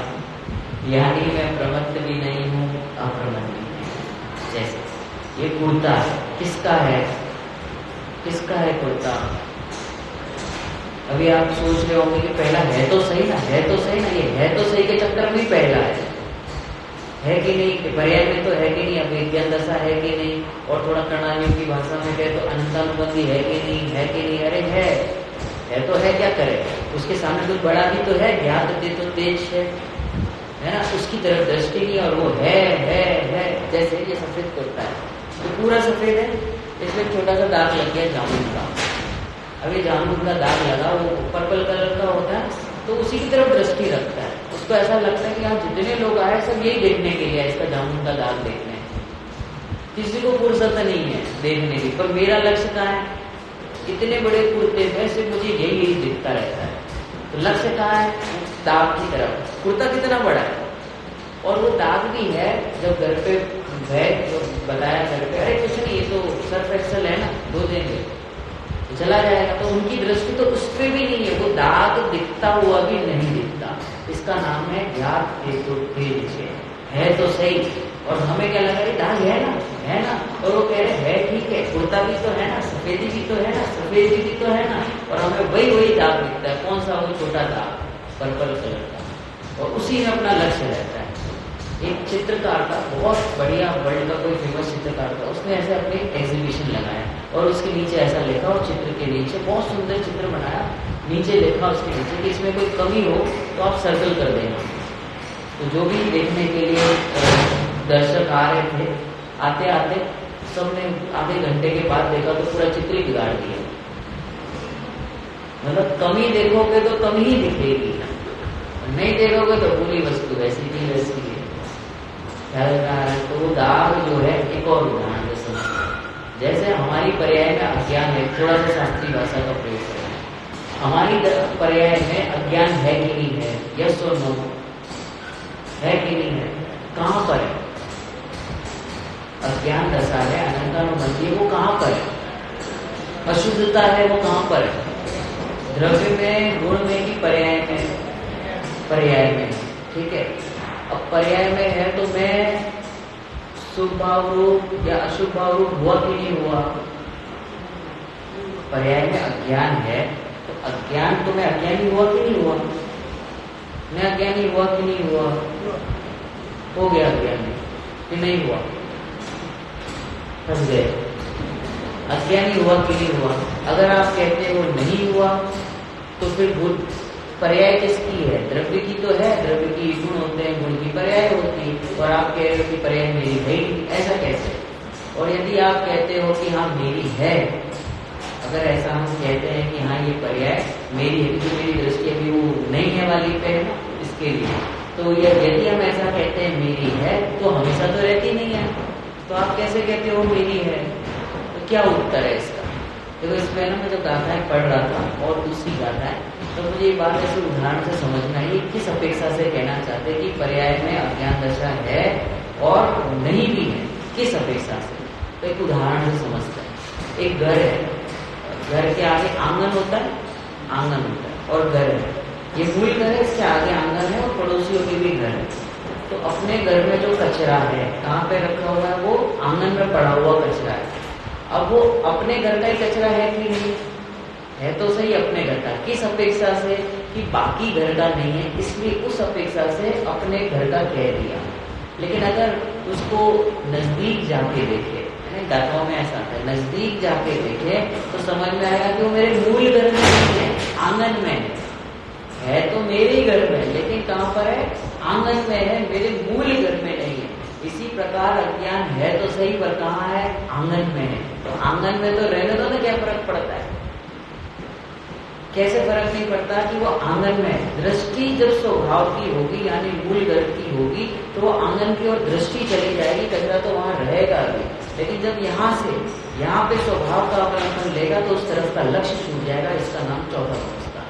यानी मैं प्रमत्त भी नहीं हूँ, अप्रमत्त भी नहीं। जैसे ये कुर्ता है, किसका है? किसका है कुर्ता? अभी आप सोच रहे होंगे कि पहला है तो सही ना, है तो सही ना, ये है तो सही के चक्कर में पहला है कि नहीं? पर्याय में तो है कि नहीं? अब विज्ञान दशा है कि नहीं? और थोड़ा कर्णान्वय की भाषा में कहे तो अंतानुबंधी है कि नहीं? है कि नहीं? अरे है तो है, क्या करे? उसके सामने कुछ बड़ा भी तो है, ज्ञात तो तेज है ना? उसकी तरफ दृष्टि नहीं, और वो है। जैसे ये सफेद कुर्ता है तो पूरा सफेद है, इसमें छोटा सा दाग लग गया जामुन का। अभी जामुन का दाग लगा, वो पर्पल कलर का होता है, तो उसी की तरफ दृष्टि रखता है। उसको ऐसा लगता है कि यहाँ जितने लोग आए सब यही देखने के लिए, इसका जामुन का दाग देखने। किसी को फुर्सत नहीं है देखने की, पर मेरा लक्ष्य कहाँ है? इतने बड़े कुर्ते में से मुझे यही दिखता रहता है। तो लक्ष्य कहाँ है? दाग की तरफ। कुर्ता कितना बड़ा है, और वो दाग भी है। जब घर पे है तो बताया घर पे, अरे कुछ नहीं, ये तो सर्फ एक्सेल है ना, धो देंगे तो चला जाएगा। तो उनकी दृष्टि तो उस पर भी नहीं है, वो दाग दिखता हुआ भी नहीं दिखता। इसका नाम है ज्ञात हेतु तेज है तो सही। और हमें क्या लगा, दाग है ना, और वो कह रहे है ठीक है, कुर्ता भी तो है ना, सफेदी भी तो है ना, सफेदी भी तो है ना, और हमें वही दाग दिखता है। कौन सा? वो छोटा दाग पर्पल कलर का, और उसी में अपना लक्ष्य रहता है। एक चित्रकार था, बहुत बढ़िया, वर्ल्ड का कोई फेमस चित्रकार था, उसने ऐसे अपने एग्जीबिशन लगाया और उसके नीचे ऐसा लिखा, और चित्र के नीचे बहुत सुंदर चित्र बनाया। नीचे लिखा उसके नीचे कि इसमें कोई कमी हो तो आप सर्कल कर देना। तो जो भी देखने के लिए दर्शक आ रहे थे, आते आते सबने आधे घंटे के बाद देखा तो पूरा चित्र ही बिगाड़ दिया। मतलब कमी देखोगे तो कमी ही दिखेगी, नहीं देखोगे तो पूरी वस्तु वैसी की वैसी है। तो वो दाग जो है, एक और उदाहरण से समझते हैं। जैसे हमारी पर्याय में अज्ञान है, थोड़ा सा शास्त्रीय भाषा का प्रयोग करें। हमारी पर्याय में अज्ञान है कि नहीं है? यस और नो, है कि नहीं है? कहाँ पर है? अज्ञान दशा है, अनंतानुबंधी, वो कहाँ पर है? अशुद्धता है, वो कहाँ पर है? द्रव्य में, गुण में कि पर्याय में? पर्याय में, ठीक है। अब पर्याय में है तो मैं शुभ भाव रूप या अशुभ भाव रूप हुआ कि नहीं हुआ? पर्याय में अज्ञान है तो अज्ञान, तो मैं अज्ञानी हुआ कि नहीं हुआ? मैं अज्ञानी हुआ कि नहीं हुआ? हो गया अज्ञानी कि नहीं हुआ? फंस गए। अज्ञानी हुआ कि नहीं हुआ? अगर आप कहते हैं वो नहीं हुआ तो फिर पर्याय किसकी है? द्रव्य की तो है, द्रव्य की गुण होते हैं, गुण की पर्याय होती है, और आप कह रहे हो कि पर्याय मेरी है ही, ऐसा कैसे? और यदि आप कहते हो कि हाँ मेरी है, अगर ऐसा हम कहते हैं कि हाँ ये पर्याय मेरी है, क्योंकि मेरी दृष्टि अभी वो नहीं है वाली पे है ना, इसके लिए, तो यदि हम ऐसा कहते हैं मेरी है तो हमेशा तो रहती नहीं है, तो आप कैसे कहते हो मेरी है? तो क्या उत्तर है इसका? देखो इसमें ना मैं जब गाथाएं पढ़ रहा था और दूसरी गाथाएं, तो मुझे ये बात ऐसे उदाहरण से समझना है किस अपेक्षा से कहना चाहते हैं कि पर्याय में अज्ञान दशा है और नहीं भी है, किस अपेक्षा से? तो एक उदाहरण से समझते हैं। एक घर है, घर के आगे आंगन होता है, आंगन होता है और घर है, ये मूल घर है, इसके आगे आंगन है और पड़ोसियों के भी घर है। तो अपने घर में जो कचरा है कहाँ पे रखा हुआ है? वो आंगन में पड़ा हुआ कचरा है। अब वो अपने घर का ही कचरा है कि नहीं है? तो सही अपने घर का, किस अपेक्षा से? कि बाकी घर का नहीं है, इसलिए उस अपेक्षा से अपने घर का कह दिया। लेकिन अगर उसको नजदीक जाके देखे, गाथाओं में ऐसा है, नजदीक जाके देखे तो समझ में आएगा कि वो मेरे मूल घर में नहीं है, आंगन में है तो मेरे ही घर में, लेकिन कहाँ पर है? आंगन में है, मेरे मूल घर में नहीं है। इसी प्रकार अज्ञान है तो सही, पर कहाँ है? आंगन में है। तो आंगन में तो रहने दो ना, क्या फर्क पड़ता है? कैसे फर्क नहीं पड़ता कि वो आंगन में? दृष्टि जब स्वभाव की होगी, यानी मूल घर की होगी, तो वो आंगन की ओर दृष्टि चली जाएगी, कचरा तो वहां रहेगा अभी। लेकिन जब यहाँ से यहाँ पे स्वभाव का अवलंबन लेगा तो उस तरफ का लक्ष्य छूट जाएगा। इसका नाम चौथा अवस्था।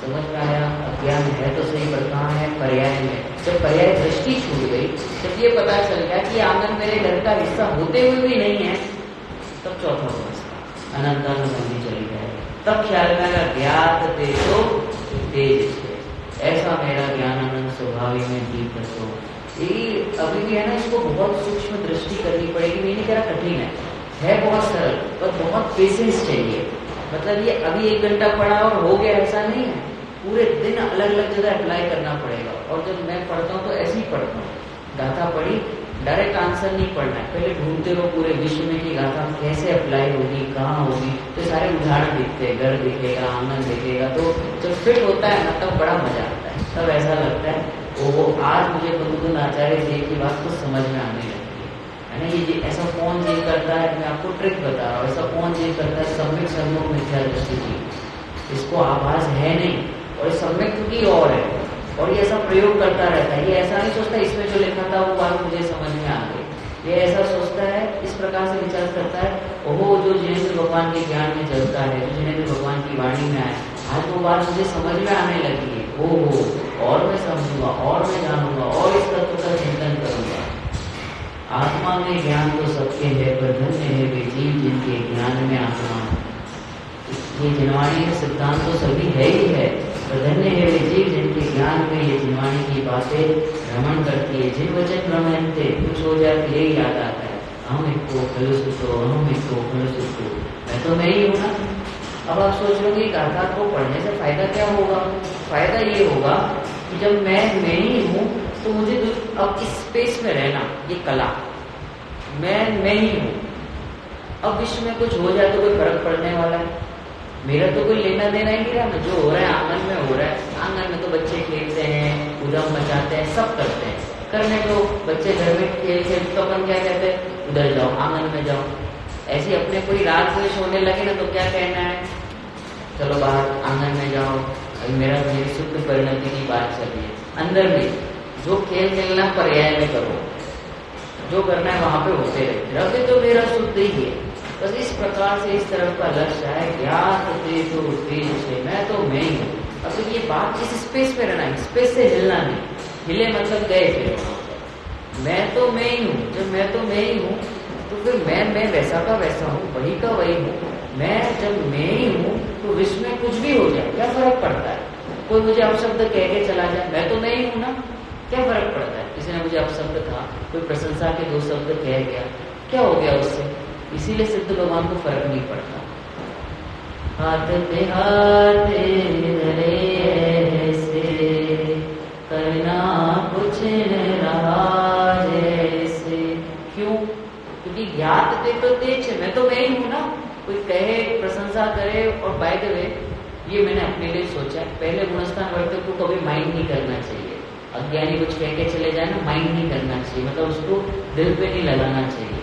समझ में आया? अज्ञान है तो सही, पर कहाँ है? पर्याय में। जब पर्याय दृष्टि छूट गई, जब ये पता चल गया कि आंगन मेरे घर का हिस्सा होते हुए भी नहीं है, तब चौथा अवस्था अनंतानुबंधी चली जाएगी। तब ख्याल में आएगा ज्ञात देखो तेज है, ऐसा मेरा ज्ञान अनंत स्वभावी में दीप रखो। ये अभी भी है ना, इसको बहुत सूक्ष्म दृष्टि करनी पड़ेगी। मैं नहीं कह रहा कठिन है बहुत सरल, पर बहुत पेशेंस चाहिए। मतलब ये अभी 1 घंटा पढ़ा और हो गया ऐसा नहीं है, पूरे दिन अलग अलग जगह अप्लाई करना पड़ेगा। और जब मैं पढ़ता हूँ तो ऐसे ही पढ़ता हूँ, गाथा पढ़ी, डायरेक्ट आंसर नहीं पढ़ना है, पहले ढूंढते रहो पूरे विश्व में कि गाथा कैसे अप्लाई होगी, कहाँ होगी। तो सारे उदाहरण दिखते हैं, घर दिखेगा, आंगन दिखेगा, तो जब फिट होता है ना तब बड़ा मजा आता है। तब ऐसा लगता है ओहो, आज मुझे गुरुकुल आचार्य जी की बात कुछ समझ में आने लगती है ना। ये ऐसा कौन जी करता है, मैं आपको ट्रिक बता रहा हूँ, ऐसा कौन जी करता है? सम्यक सम्मुख मिथ्या दृष्टि जी, इसको आभास है नहीं, और सम्यक की और है, और ये ऐसा प्रयोग करता रहता है। ये ऐसा नहीं सोचता इसमें जो लिखा था वो बात मुझे समझ में आ गई। ये ऐसा सोचता है, इस प्रकार से विचार करता है, ओहो जो जिनेंद्र भगवान के ज्ञान में चलता है, जो जिनेंद्र भगवान की वाणी में आए, आज वो बात मुझे समझ में आने लगी है। ओहो, और मैं समझूंगा, और मैं जानूंगा, और इस तत्व का चिंतन करूंगा। आत्मा में ज्ञान तो सबके है, पर धन्य है वे जीव जिनके ज्ञान में आत्मा। ये जिनवाणी का सिद्धांत तो सभी है ही है, पर धन्य है वे जीव जिनके ज्ञान में ये जिनवाणी की बातें भ्रमण करती है। जिन वचन भ्रमणते, कुछ हो जाए तो यही याद आता है, हम इसको फलसुतो, हम इसको फलसुतो, मैं तो मैं ही हूँ ना। अब आप सोच रहे हो कि गाथा को पढ़ने से फायदा क्या होगा? फायदा ये होगा कि जब मैं ही हूँ तो मुझे अब इस स्पेस में रहना, ये कला, मैं ही हूँ। अब विश्व में कुछ हो जाए तो कोई फर्क पड़ने वाला है? मेरा तो कोई लेना देना ही नहीं रहा ना, जो हो रहा है आंगन में हो रहा है। आंगन में तो बच्चे खेलते हैं, उधम मचाते हैं, सब करते हैं, करने दो। बच्चे घर में खेल तो अपन क्या कहते हैं, उधर जाओ, आंगन में जाओ। ऐसे अपने कोई रात द्वेष होने लगे ना तो क्या कहना है, चलो बाहर आंगन में जाओ। अभी मेरी शुद्ध परिणति की बात चल रही है। अंदर में जो खेल खेलना पर्याय में करो, जो करना है वहां पे होते रहे, रवि तो मेरा शुद्ध ही है। बस इस प्रकार से इस तरफ का लक्ष्य है, ज्ञात तेजो तेज से, मैं तो मैं ही हूँ। अब तो ये बात इस स्पेस पे रहना है, स्पेस से हिलना नहीं, हिले मतलब गए फिर। मैं तो मैं ही हूँ, जब मैं तो मैं ही हूँ तो फिर मैं वैसा का वैसा हूँ, वही का वही हूँ। मैं जब मैं ही हूँ तो विश्व में कुछ भी हो जाए क्या फर्क पड़ता है। कोई मुझे अपशब्द कह के चला जाए, मैं तो मैं ही हूँ ना, क्या फर्क पड़ता है। किसी ने मुझे अपशब्द कहा, कोई प्रशंसा के 2 शब्द कह गया, क्या हो गया उससे। इसीलिए सिद्ध भगवान को फर्क नहीं पड़ता। हाथ पे हाथ धरे ऐसे, करना कुछ न रहा जैसे। क्यों? क्योंकि ज्ञात ते तो तेज है, मैं तो मैं ही हूँ ना। कोई कहे, प्रशंसा करे, और बाय द वे ये मैंने अपने लिए सोचा, पहले गुणस्थान वर्तक को कभी माइंड नहीं करना चाहिए। अज्ञानी कुछ कह के चले जाए ना, माइंड नहीं करना चाहिए, मतलब उसको दिल पे नहीं लगाना चाहिए।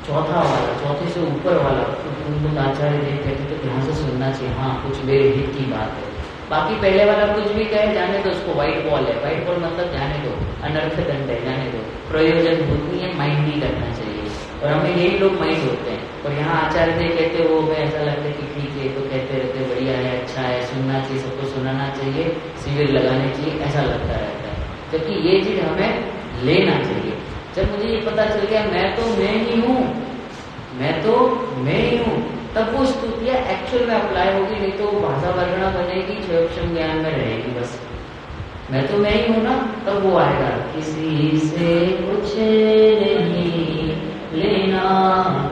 चौथा वाला, चौथे से ऊपर वाला उनको आचार्य देव कहते तो ध्यान से सुनना चाहिए, हाँ कुछ मेरे हित की बात है। बाकी पहले वाला कुछ भी कहे जाने दो, उसको व्हाइट बॉल है, व्हाइट बॉल मतलब जाने दो, अनर्थ दंड है, जाने दो, प्रयोजन भूत है, माइंड नहीं करना चाहिए। और हमें यही लोग माइंड होते हैं। और यहाँ आचार्य देव कहते वो मैं ऐसा लगता है कि ठीक है, तो कहते रहते बढ़िया है, अच्छा है, सुनना चाहिए, सबको सुनाना चाहिए, शिविर लगाने चाहिए, ऐसा लगता रहता है। क्योंकि ये चीज हमें लेना चाहिए। जब मुझे ये पता चल गया मैं तो मैं ही हूँ, मैं तो मैं ही हूँ, तब वो स्तुतियाँ एक्चुअल में अप्लाई होगी, नहीं तो भाषा वर्णना बनेगी, क्षयोक्षम ज्ञान में रहेगी बस। मैं तो मैं ही हूँ ना, तब वो आएगा, किसी से कुछ नहीं लेना,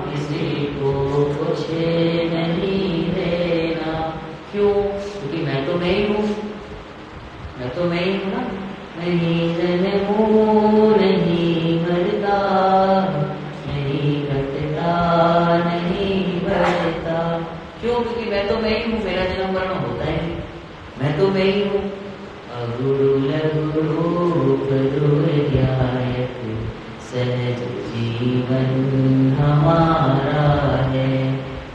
किसी को कुछ नहीं देना। क्यों? क्योंकि मैं तो मैं ही हूँ, मैं तो मैं ही हूँ ना। नहीं जन्मूं नहीं मरता, नहीं घटता नहीं बढ़ता। क्यों? क्योंकि मैं तो मैं ही हूँ, मेरा जन्म मरण होता है नहीं, मैं तो मैं ही हूँ। अगुरु लघु रूप दुर्ज्ञायत, सहज जीवन हमारा है,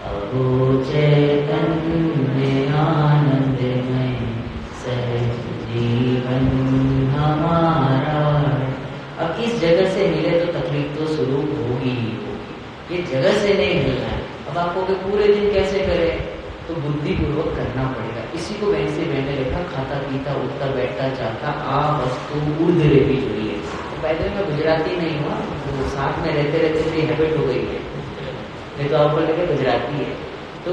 अहो चैतन्य आनंदमय, सहज जीवन हमारा। अब इस जगह से मिले तो तकलीफ तो शुरू होगी ही होगी, ये जगह से नहीं मिलना है। अब आपको पूरे दिन कैसे करें, तो बुद्धिपूर्वक करना पड़ेगा। इसी को वैसे मैंने लिखा, खाता पीता उठता बैठता चाहता आ वस्तु ऊर्ध्व भी जुड़ी है। तो पहले मैं गुजराती नहीं हुआ, तो साथ में रहते रहते मेरी हैबिट हो गई है, नहीं तो आपको लगे गुजराती है। तो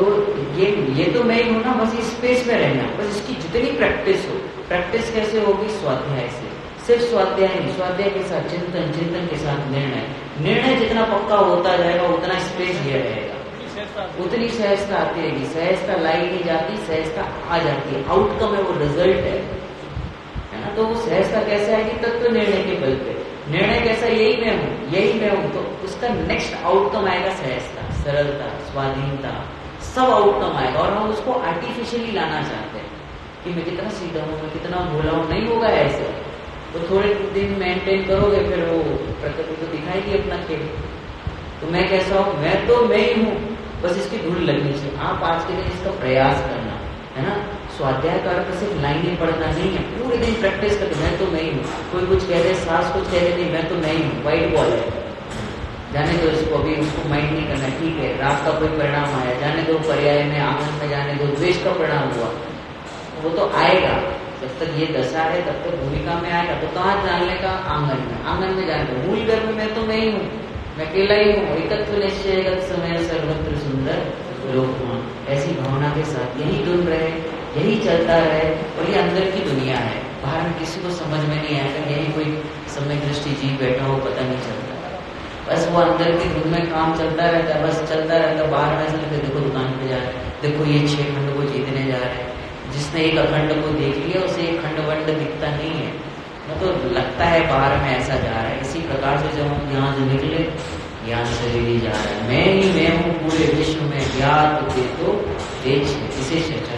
ये तो मैं ही हूँ ना, बस इस स्पेस में रहना, बस इसकी जितनी प्रैक्टिस हो। प्रैक्टिस कैसे होगी? स्वाध्याय से। सिर्फ स्वाध्याय नहीं, स्वाध्याय के साथ चिंतन, चिंतन के साथ निर्णय। निर्णय जितना पक्का होता जाएगा उतना स्पेस ये रहेगा, उतनी सहजता आती रहेगी। सहजता लाई नहीं जाती, सहजता आ जाती है, आउटकम है, वो रिजल्ट है ना। तो वो सहजता कैसे आएगी? तत्व निर्णय के बल पे। निर्णय कैसा? यही मैं हूँ, यही मैं हूँ, तो उसका नेक्स्ट आउटकम आएगा सहजता, सरलता, स्वाधीनता, सब आउटकम आएगा। और हम उसको आर्टिफिशियली लाना चाहते हैं कि मैं कितना सीधा हूँ, मैं कितना भोला हूँ, नहीं होगा ऐसे। तो थोड़े दिन मेंटेन करोगे, फिर वो प्रकृति तो दिखाएगी अपना खेल। तो मैं कैसा हूँ? मैं तो मैं ही हूँ, बस इसकी धूल लगनी चाहिए। आप आज के दिन इसका प्रयास करना है ना। स्वाध्याय का अर्थ सिर्फ लाइनें पढ़ना नहीं है, पूरे दिन प्रैक्टिस करते, मैं तो मैं ही हूँ। कोई कुछ कह रहे, सास कुछ कह रहे, नहीं मैं तो मैं ही हूँ, व्हाइट बॉल है, जाने दो इसको, अभी उसको माइंड नहीं करना, ठीक है। रात का कोई परिणाम आया, जाने दो, पर्याय में आंगन में जाने दो, द्वेष का परिणाम हुआ, वो तो आएगा। जब तक ये दशा है तब तक भूमिका में आएगा। तो कहाँ जानने का? आंगन में। आंगन में जाने दो, मूल घर में मैं तो मैं ही हूँ, मैं अकेला ही हूँ। एकत्व निश्चय समय सर्वत्र सुंदर लोक। ऐसी भावना के साथ यही डुल रहे, यही चलता रहे। और ये अंदर की दुनिया है, बाहर में किसी को समझ में नहीं आएगा। यही कोई समय दृष्टि जीव बैठा हो, पता नहीं चलता। बस वो अंदर की धुन में काम चलता रहता है, बस चलता रहता है। बाहर में ऐसा देखो दुकान पे जा रहे, देखो ये 6 खंड को जीतने जा रहे हैं। जिसने एक अखंड को देख लिया उसे एक खंड वंड दिखता नहीं है, न तो लगता है बाहर में ऐसा जा रहा है। इसी प्रकार से जब हम यहाँ से निकले, यहाँ से जा रहा है, मैं ही मैं हूँ पूरे विश्व में, ज्ञात तो स्टेज है, इसे चर्चा